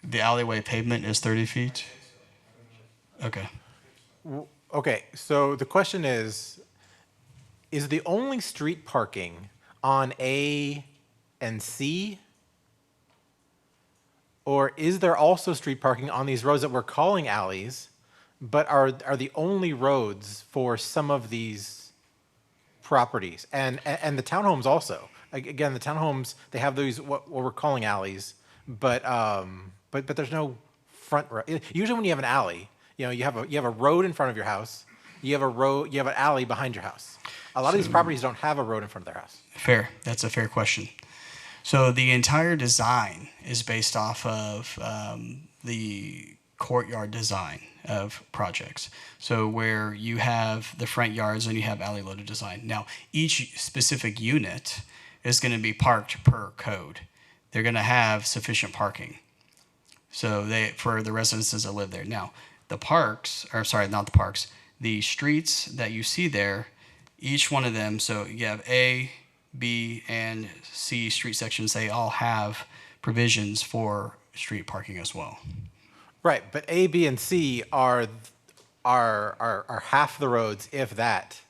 The alleyway pavement is 30 feet. Okay. Okay, so the question is the only street parking on A and C? Or is there also street parking on these roads that we're calling alleys, but are the only roads for some of these properties? And the townhomes also. Again, the townhomes, they have these what we're calling alleys, but there's no front road. Usually when you have an alley, you have a road in front of your house, you have an alley behind your house. A lot of these properties don't have a road in front of their house. Fair. That's a fair question. So the entire design is based off of the courtyard design of projects. So where you have the front yards and you have alley loaded design. Now, each specific unit is going to be parked per code. They're going to have sufficient parking. So for the residences that live there. Now, the streets that you see there, each one of them, so you have A, B, and C street sections, they all have provisions for street parking as well. Right, but A, B, and C are half the roads, if that,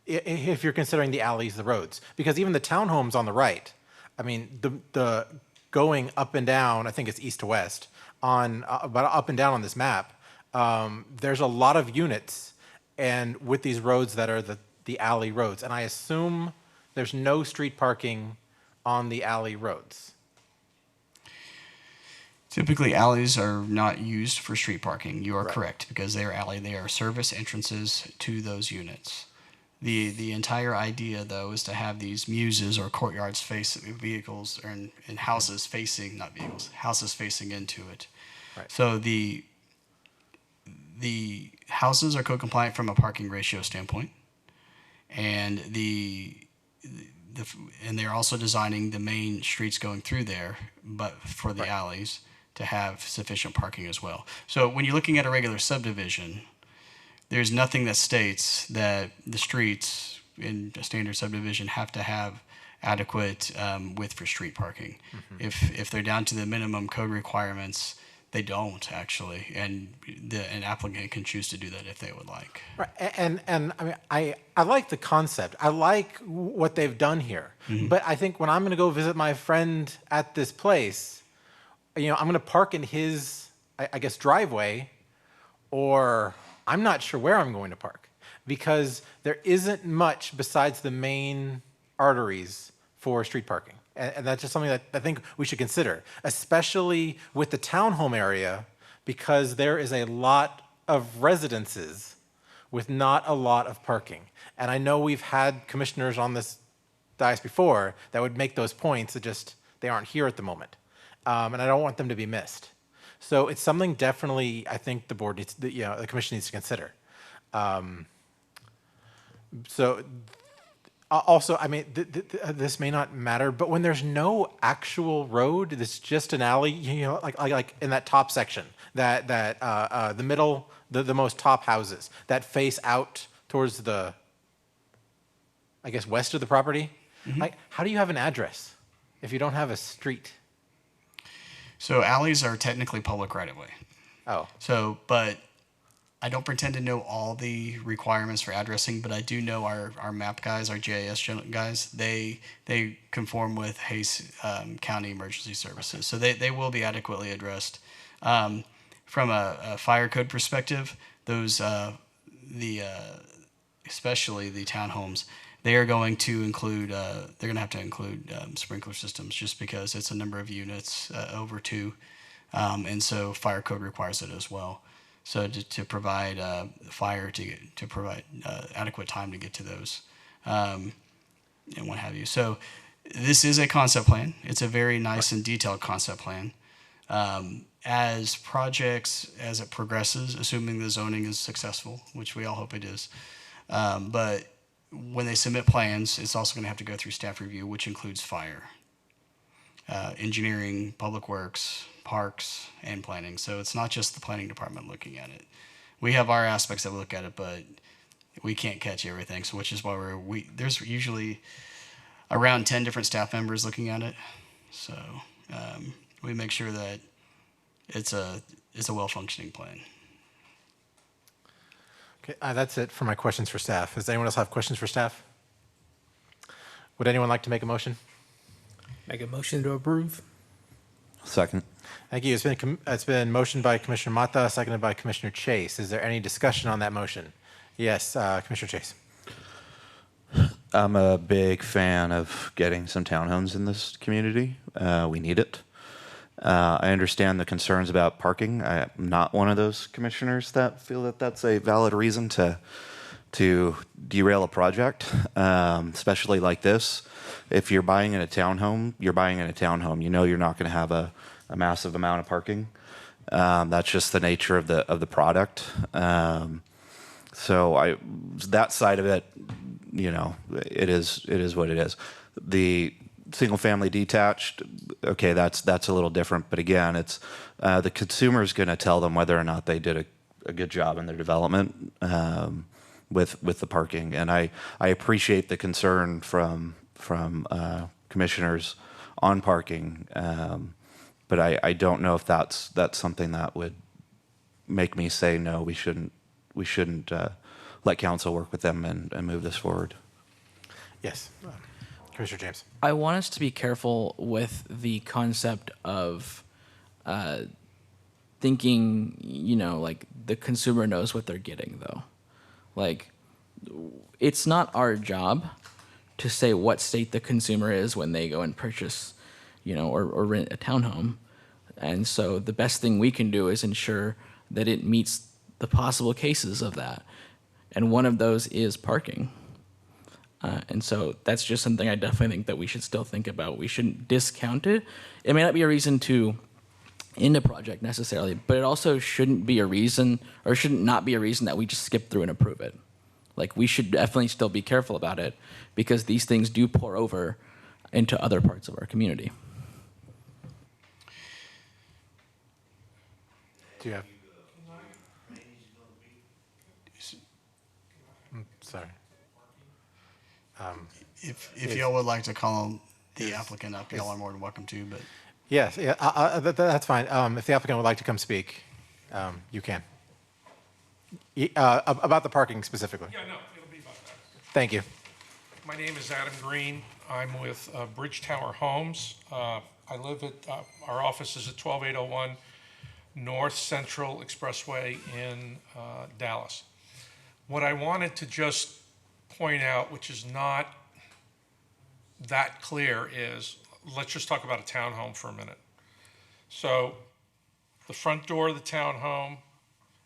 if you're considering the alleys the roads. Because even the townhomes on the right, I mean, the going up and down, I think it's east to west, but up and down on this map, there's a lot of units, and with these roads that are the alley roads. And I assume there's no street parking on the alley roads. Typically, alleys are not used for street parking. You are correct, because they are alley. They are service entrances to those units. The entire idea, though, is to have these muses or courtyards face vehicles and houses facing, not vehicles, houses facing into it. Right. So the houses are code compliant from a parking ratio standpoint, and and they're also designing the main streets going through there, but for the alleys to have sufficient parking as well. So when you're looking at a regular subdivision, there's nothing that states that the streets in a standard subdivision have to have adequate width for street parking. If they're down to the minimum code requirements, they don't actually, and an applicant can choose to do that if they would like. Right. And I mean, I like the concept. I like what they've done here. But I think when I'm going to go visit my friend at this place, I'm going to park in his, I guess, driveway, or I'm not sure where I'm going to park, because there isn't much besides the main arteries for street parking. And that's just something that I think we should consider, especially with the townhome area, because there is a lot of residences with not a lot of parking. And I know we've had commissioners on this dais before that would make those points that just, they aren't here at the moment. And I don't want them to be missed. So it's something definitely I think the board needs, the commission needs to consider. Also, I mean, this may not matter, but when there's no actual road, it's just an alley, like in that top section, the middle, the most top houses that face out towards the, I guess, west of the property. Like, how do you have an address if you don't have a street? So alleys are technically public right of way. Oh. So, but I don't pretend to know all the requirements for addressing, but I do know our map guys, our GIS guys, they conform with Hayes County Emergency Services. So they will be adequately addressed. From a fire code perspective, those, especially the townhomes, they are going to include, they're going to have to include sprinkler systems just because it's a number of units, over 2. And so fire code requires it as well. So to provide fire, to provide adequate time to get to those, and what have you. So this is a concept plan. It's a very nice and detailed concept plan. As it progresses, assuming the zoning is successful, which we all hope it is, but when they submit plans, it's also going to have to go through staff review, which includes fire, engineering, public works, parks, and planning. So it's not just the planning department looking at it. We have our aspects that we look at it, but we can't catch everything. So which is why there's usually around 10 different staff members looking at it. So we make sure that it's a well-functioning plan. Okay, that's it for my questions for staff. Does anyone else have questions for staff? Would anyone like to make a motion? Make a motion to approve. Second. Thank you. It's been motioned by Commissioner Mata, seconded by Commissioner Chase. Is there any discussion on that motion? Yes, Commissioner Chase. I'm a big fan of getting some townhomes in this community. We need it. I understand the concerns about parking. I'm not one of those commissioners that feel that that's a valid reason to derail a project, especially like this. If you're buying in a townhome, you're buying in a townhome. You know you're not going to have a massive amount of parking. That's just the nature of the product. So that side of it, it is what it is. The single family detached, okay, that's a little different. But again, it's the consumer is going to tell them whether or not they did a good job in their development with the parking. And I appreciate the concern from commissioners on parking, but I don't know if that's something that would make me say no. We shouldn't let council work with them and move this forward. Yes, Commissioner James. I want us to be careful with the concept of thinking, like the consumer knows what they're getting, though. Like, it's not our job to say what state the consumer is when they go and purchase, or rent a townhome. And so the best thing we can do is ensure that it meets the possible cases of that. And one of those is parking. And so that's just something I definitely think that we should still think about. We shouldn't discount it. It may not be a reason to end a project necessarily, but it also shouldn't be a reason, or shouldn't not be a reason that we just skip through and approve it. Like, we should definitely still be careful about it, because these things do pour over into other parts of our community. Do you have? Sorry. If y'all would like to call the applicant up, y'all are more than welcome to, but. Yes, yeah, that's fine. If the applicant would like to come speak, you can. About the parking specifically. Yeah, no, it'll be about that. Thank you. My name is Adam Green. I'm with Bridge Tower Homes. I live at, our office is at 12801 North Central Expressway in Dallas. What I wanted to just point out, which is not that clear, is let's just talk about a townhome for a minute. So the front door of the townhome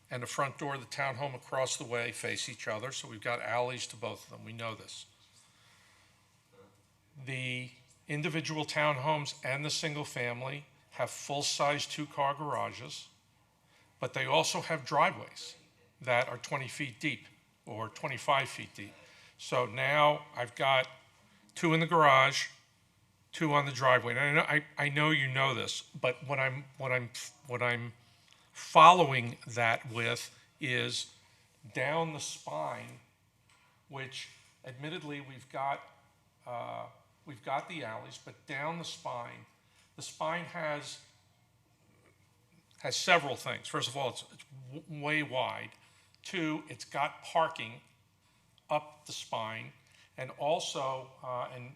and the front door of the townhome across the way face each other, so we've got alleys to both of them. We know this. The individual townhomes and the single family have full-size two-car garages, but they also have driveways that are 20 feet deep or 25 feet deep. So now I've got 2 in the garage, 2 on the driveway. And I know you know this, but what I'm following that with is down the spine, which admittedly we've got the alleys, but down the spine has several things. First of all, it's way wide. 2, it's got parking up the spine, and also, and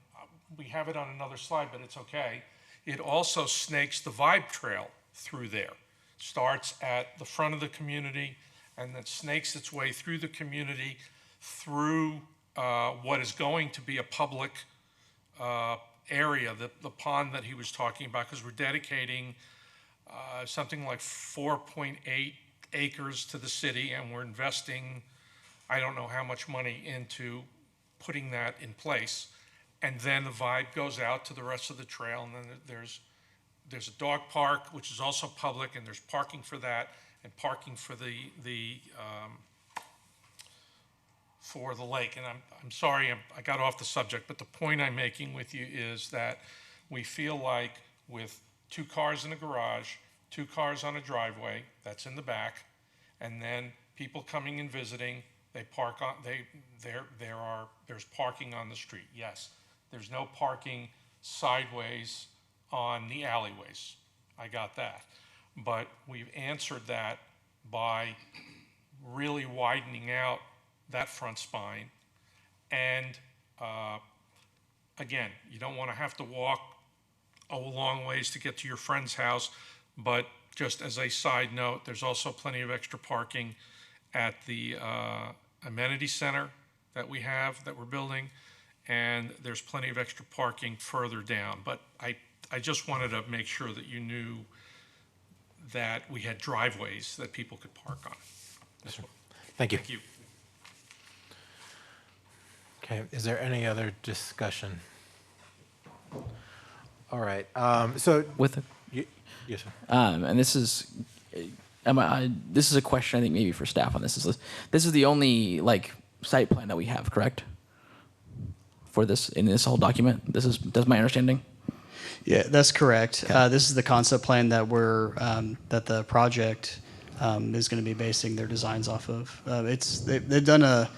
we have it on another slide, but it's okay, it also snakes the vibe trail through there. Starts at the front of the community and then snakes its way through the community through what is going to be a public area, the pond that he was talking about, because we're dedicating something like 4.8 acres to the city, and we're investing, I don't know how much money into putting that in place. And then the vibe goes out to the rest of the trail, and then there's a dog park, which is also public, and there's parking for that, and parking for the lake. And I'm sorry I got off the subject, but the point I'm making with you is that we feel like with 2 cars in a garage, 2 cars on a driveway that's in the back, and then people coming and visiting, they park on, there's parking on the street. Yes, there's no parking sideways on the alleyways. I got that. But we've answered that by really widening out that front spine. And again, you don't want to have to walk a long ways to get to your friend's house, but just as a side note, there's also plenty of extra parking at the amenity center that we have, that we're building, and there's plenty of extra parking further down. But I just wanted to make sure that you knew that we had driveways that people could park on. Thank you. Thank you. Okay, is there any other discussion? All right, so. With it. Yes, sir. And this is, this is a question I think maybe for staff on this. This is the only like site plan that we have, correct? For this, in this whole document, that's my understanding. Yeah, that's correct. Okay. This is the concept plan that that the project is going to be basing their designs off of. They've done a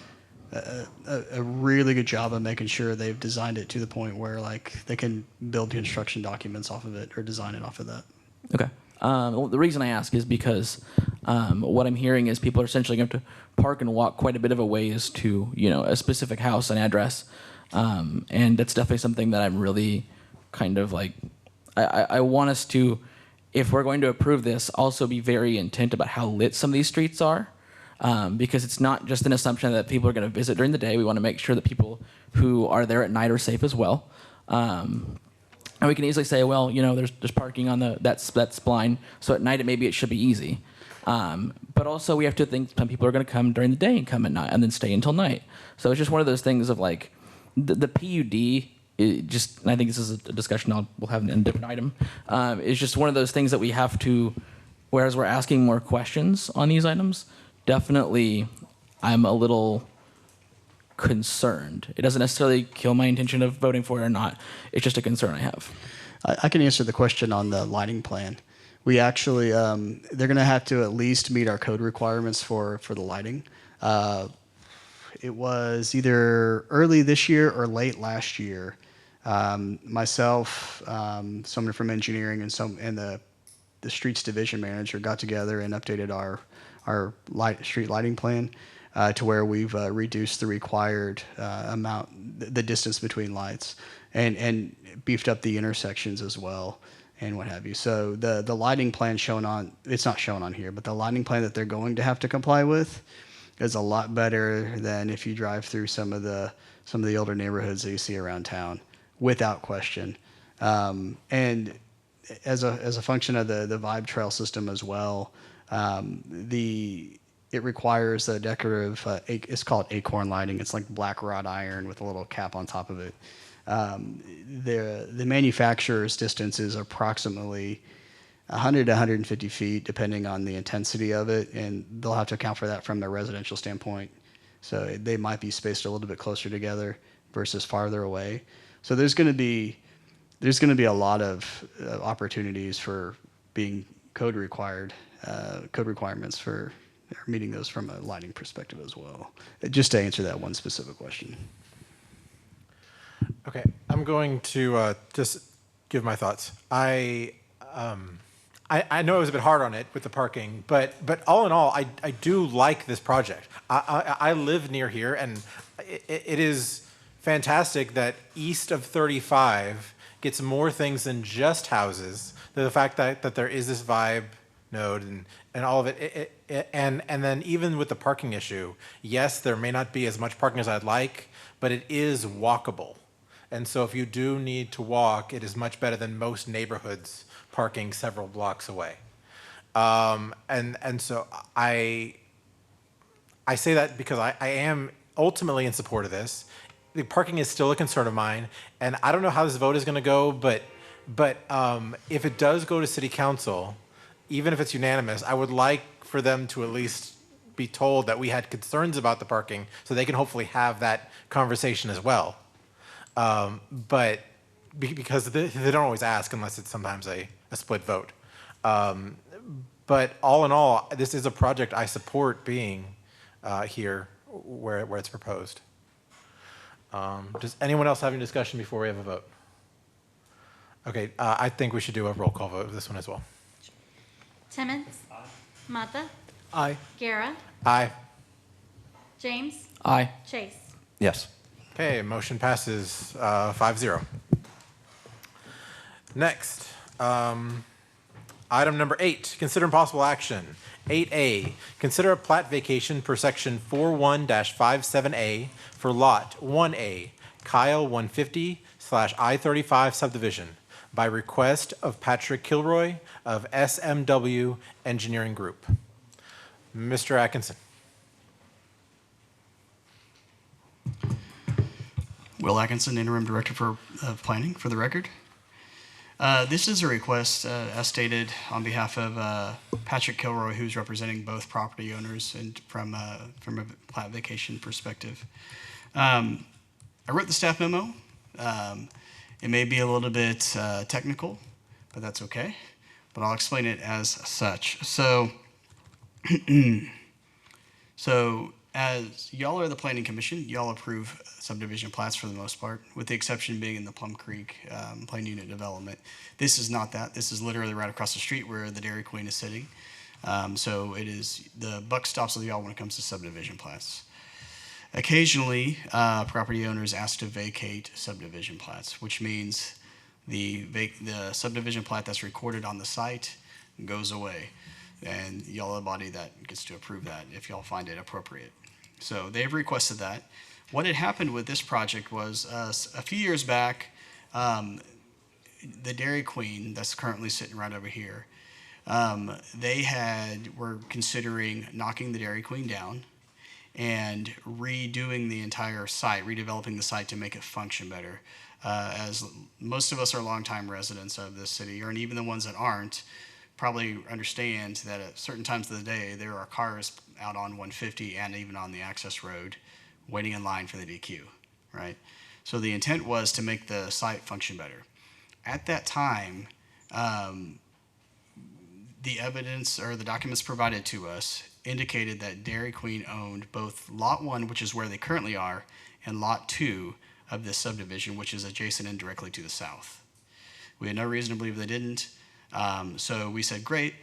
really good job of making sure they've designed it to the point where like they can build construction documents off of it or design it off of that. Okay. The reason I ask is because what I'm hearing is people are essentially going to park and walk quite a bit of a ways to, a specific house and address. And that's definitely something that I'm really kind of like, I want us to, if we're going to approve this, also be very intent about how lit some of these streets are. Because it's not just an assumption that people are going to visit during the day. We want to make sure that people who are there at night are safe as well. And we can easily say, well, there's parking on that spline, so at night maybe it should be easy. But also we have to think some people are going to come during the day and come at night and then stay until night. So it's just one of those things of like the PUD. And I think this is a discussion we'll have in a different item. It's just one of those things that we have to, whereas we're asking more questions on these items, definitely I'm a little concerned. It doesn't necessarily kill my intention of voting for it or not. It's just a concern I have. I can answer the question on the lighting plan. We actually, they're going to have to at least meet our code requirements for the lighting. it was either early this year or late last year. Myself, someone from engineering, and the streets division manager got together and updated our street lighting plan to where we've reduced the required amount, the distance between lights, and beefed up the intersections as well, and what have you. So the lighting plan it's not shown on here, but the lighting plan that they're going to have to comply with is a lot better than if you drive through some of the older neighborhoods that you see around town, without question. And as a function of the vibe trail system as well, it requires a decorative, it's called acorn lighting. It's like black wrought iron with a little cap on top of it. The manufacturer's distance is approximately 100 to 150 feet, depending on the intensity of it, and they'll have to account for that from their residential standpoint. So they might be spaced a little bit closer together versus farther away. So there's going to be a lot of opportunities for being code requirements for meeting those from a lighting perspective as well. Just to answer that one specific question. Okay, I'm going to just give my thoughts. I know I was a bit hard on it with the parking, but all in all, I do like this project. I live near here, and it is fantastic that east of 35 gets more things than just houses. The fact that there is this vibe node and all of it, and then even with the parking issue, yes, there may not be as much parking as I'd like, but it is walkable. And so if you do need to walk, it is much better than most neighborhoods parking several blocks away. And so I say that because I am ultimately in support of this. The parking is still a concern of mine, and I don't know how this vote is going to go, but if it does go to city council, even if it's unanimous, I would like for them to at least be told that we had concerns about the parking, so they can hopefully have that conversation as well. But because they don't always ask unless it's sometimes a split vote. But all in all, this is a project I support being here where it's proposed. Does anyone else have any discussion before we have a vote? Okay, I think we should do a roll call vote of this one as well. Timmons? Mata? Aye. Guerra? Aye. James? Aye. Chase? Yes. Okay, motion passes 5-0. Next, item number 8, consider possible action. 8A, consider a plat vacation per section 41-57A for lot 1A, Kyle 150/I-35 subdivision by request of Patrick Kilroy of SMW Engineering Group. Mr. Atkinson. Will Atkinson, Interim Director of Planning, for the record. This is a request, as stated, on behalf of Patrick Kilroy, who's representing both property owners and from a plat vacation perspective. I wrote the staff memo. It may be a little bit technical, but that's okay. But I'll explain it as such. So as y'all are the Planning Commission, y'all approve subdivision plats for the most part, with the exception being in the Plum Creek Plain Unit development. This is not that. This is literally right across the street where the Dairy Queen is sitting. So it is the buck stops with y'all when it comes to subdivision plats. Occasionally, property owners ask to vacate subdivision plats, which means the subdivision plat that's recorded on the site goes away. And y'all are the body that gets to approve that if y'all find it appropriate. So they've requested that. What had happened with this project was a few years back, the Dairy Queen that's currently sitting right over here, were considering knocking the Dairy Queen down and redoing the entire site, redeveloping the site to make it function better. As most of us are longtime residents of this city, and even the ones that aren't, probably understand that at certain times of the day, there are cars out on 150 and even on the access road waiting in line for the DQ, right? So the intent was to make the site function better. At that time, the evidence or the documents provided to us indicated that Dairy Queen owned both Lot 1, which is where they currently are, and Lot 2 of this subdivision, which is adjacent and directly to the south. We had no reason to believe they didn't. So we said, great,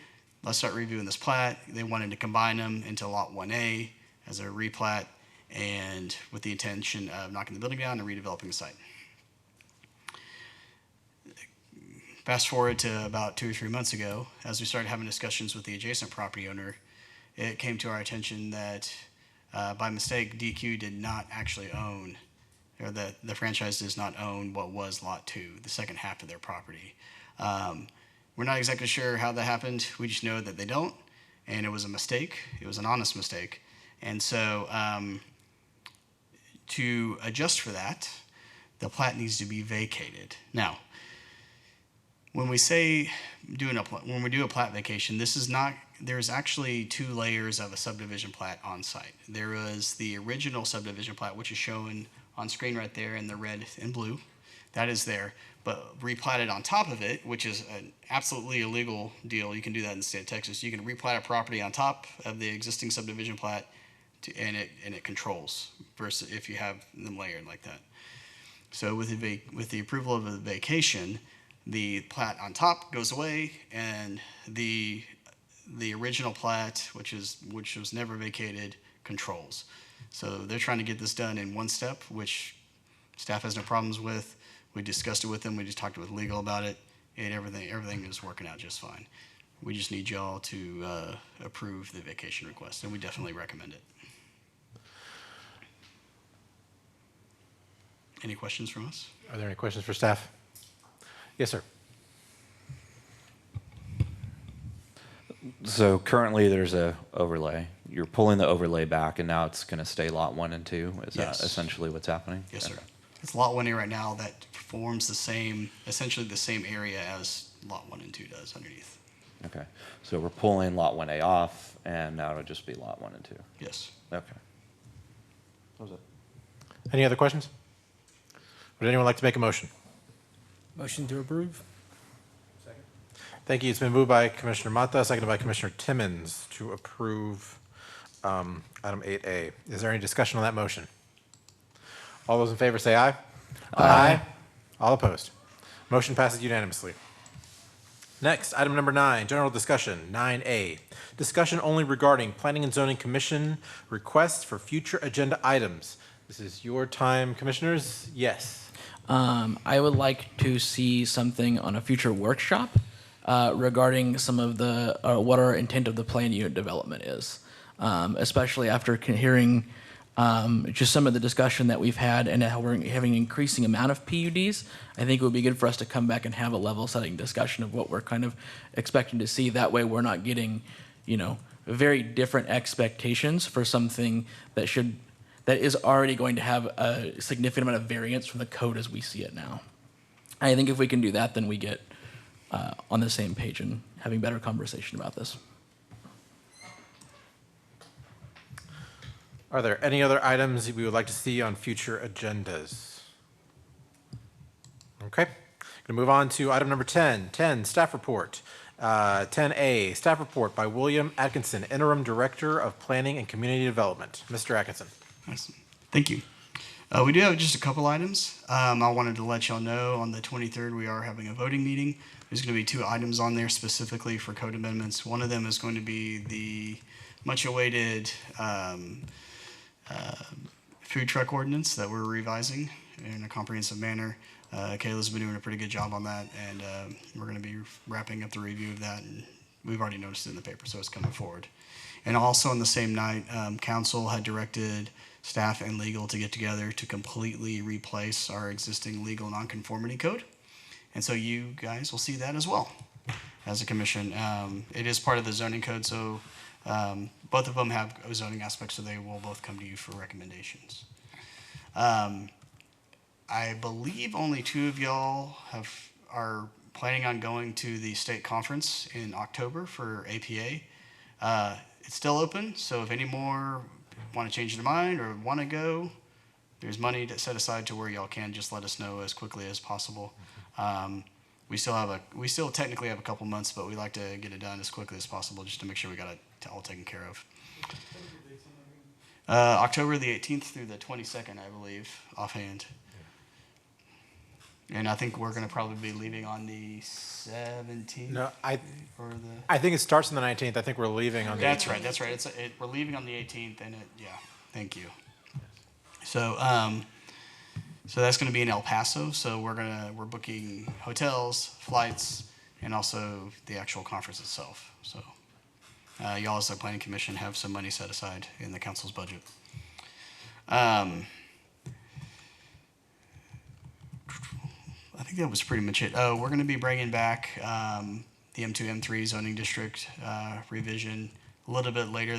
let's start reviewing this plat. They wanted to combine them into Lot 1A as a replat, and with the intention of knocking the building down and redeveloping the site. Fast forward to about 2 or 3 months ago, as we started having discussions with the adjacent property owner, it came to our attention that by mistake, DQ did not actually own, or the franchise does not own what was Lot 2, the second half of their property. We're not exactly sure how that happened. We just know that they don't, and it was a mistake. It was an honest mistake. And so to adjust for that, the plat needs to be vacated. Now, when we say when we do a plat vacation, this is not, there's actually 2 layers of a subdivision plat on site. There is the original subdivision plat, which is shown on screen right there in the red and blue. That is there, but replatted on top of it, which is an absolutely illegal deal. You can do that in the state of Texas. You can replat a property on top of the existing subdivision plat, and it controls, versus if you have them layered like that. So with the approval of the vacation, the plat on top goes away, and the original plat, which was never vacated, controls. So they're trying to get this done in one step, which staff has no problems with. We discussed it with them. We just talked with legal about it, and everything is working out just fine. We just need y'all to approve the vacation request, and we definitely recommend it. Any questions from us? Are there any questions for staff? Yes, sir. So currently there's a overlay. You're pulling the overlay back, and now it's going to stay Lot 1 and 2. Is Yes. that essentially what's happening? Yes, sir. Okay. It's Lot 1A right now that forms essentially the same area as Lot 1 and 2 does underneath. Okay. So we're pulling Lot 1A off, and now it'll just be Lot 1 and 2. Yes. Okay. What was it? Any other questions? Would anyone like to make a motion? Motion to approve? Thank you. It's been moved by Commissioner Mata, seconded by Commissioner Timmons to approve item 8A. Is there any discussion on that motion? All those in favor say aye. Aye. All opposed. Motion passes unanimously. Next, item number 9, general discussion, 9A. Discussion only regarding Planning and Zoning Commission requests for future agenda items. This is your time, commissioners. Yes. I would like to see something on a future workshop regarding some of the what our intent of the plan unit development is, especially after hearing just some of the discussion that we've had and how we're having an increasing amount of PUDs. I think it would be good for us to come back and have a level setting discussion of what we're kind of expecting to see. That way we're not getting, very different expectations for something that is already going to have a significant amount of variance from the code as we see it now. I think if we can do that, then we get on the same page and having better conversation about this. Are there any other items we would like to see on future agendas? Okay. Going to move on to item number 10. 10, staff report. 10A, staff report by William Atkinson, Interim Director of Planning and Community Development. Mr. Atkinson. Awesome. Thank you. We do have just a couple items. I wanted to let y'all know on the 23rd we are having a voting meeting. There's going to be 2 items on there specifically for code amendments. One of them is going to be the much awaited food truck ordinance that we're revising in a comprehensive manner. Kayla's been doing a pretty good job on that, and we're going to be wrapping up the review of that, and we've already noticed it in the paper, so it's coming forward. And also on the same night, council had directed staff and legal to get together to completely replace our existing legal nonconformity code. And so you guys will see that as well as a commission. It is part of the zoning code, so both of them have zoning aspects, so they will both come to you for recommendations. I believe only 2 of y'all are planning on going to the state conference in October for APA. It's still open, so if any more want to change their mind or want to go, there's money set aside to where y'all can just let us know as quickly as possible. We still technically have a couple months, but we like to get it done as quickly as possible just to make sure we got it all taken care of. October the 18th through the 22nd, I believe, offhand. And I think we're going to probably be leaving on the 17th. No, or the. I think it starts on the 19th. I think we're leaving on the That's right. That's right. We're leaving on the 18th, and yeah. Thank you. So, so that's going to be in El Paso. So we're booking hotels, flights, and also the actual conference itself. So, y'all as the Planning Commission have some money set aside in the council's budget. I think that was pretty much it. Oh, we're going to be bringing back the M2, M3 zoning district revision a little bit later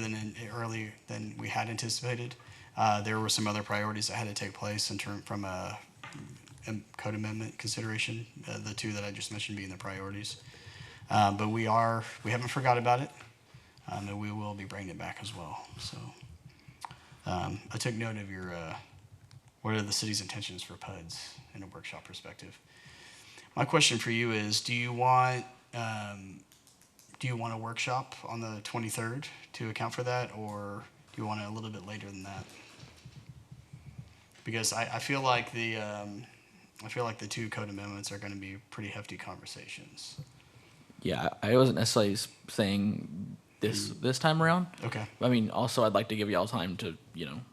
earlier than we had anticipated. There were some other priorities that had to take place from a code amendment consideration, the two that I just mentioned being the priorities. But we haven't forgot about it, and we will be bringing it back as well. So I took note of your, what are the city's intentions for PUDs in a workshop perspective. My question for you is, do you want a workshop on the 23rd to account for that, or do you want it a little bit later than that? Because I feel like the two code amendments are going to be pretty hefty conversations. Yeah, I wasn't necessarily saying this time around. Okay. I mean, also I'd like to give y'all time to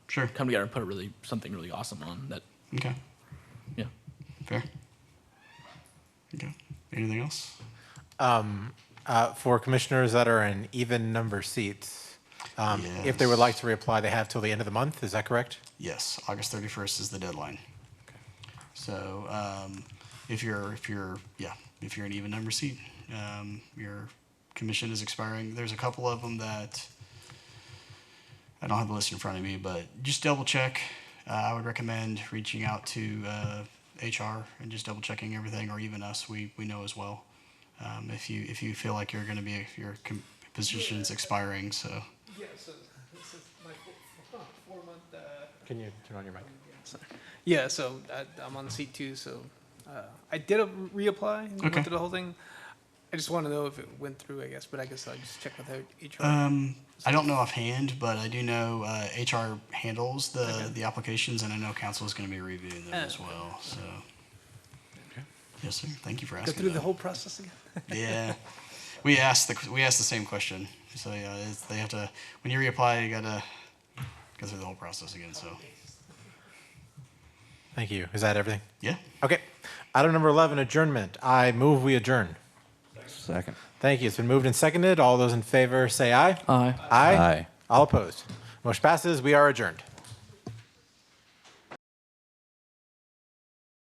Sure. come together and put something really awesome on that. Okay. Yeah. Fair. Okay. Anything else? For commissioners that are in even number seats, if they would like to reapply, they have till the end of the month. Is that correct? Yes. August 31st is the deadline. Okay. So if you're an even number seat, your commission is expiring. There's a couple of them that I don't have the list in front of me, but just double check. I would recommend reaching out to HR and just double checking everything, or even us. We know as well. If you feel like you're going to be your position's expiring, so. Yeah, so this is my 4-month. Can you turn on your mic? Yeah, so I'm on seat 2, so I did a reapply and went through the whole thing. I just want to know if it went through, I guess, but I guess I'll just check with HR. I don't know offhand, but I do know HR handles the applications, and I know council is going to be reviewing them as well. So, yes, sir. Thank you for asking. Go through the whole process again. Yeah, we asked the same question. So yeah, they have to, when you reapply, you gotta go through the whole process again. So. Thank you. Is that everything? Yeah. Okay. Item number 11, adjournment. I move we adjourn. Second. Thank you. It's been moved and seconded. All those in favor say aye. Aye. Aye. Aye. All opposed. Motion passes. We are adjourned.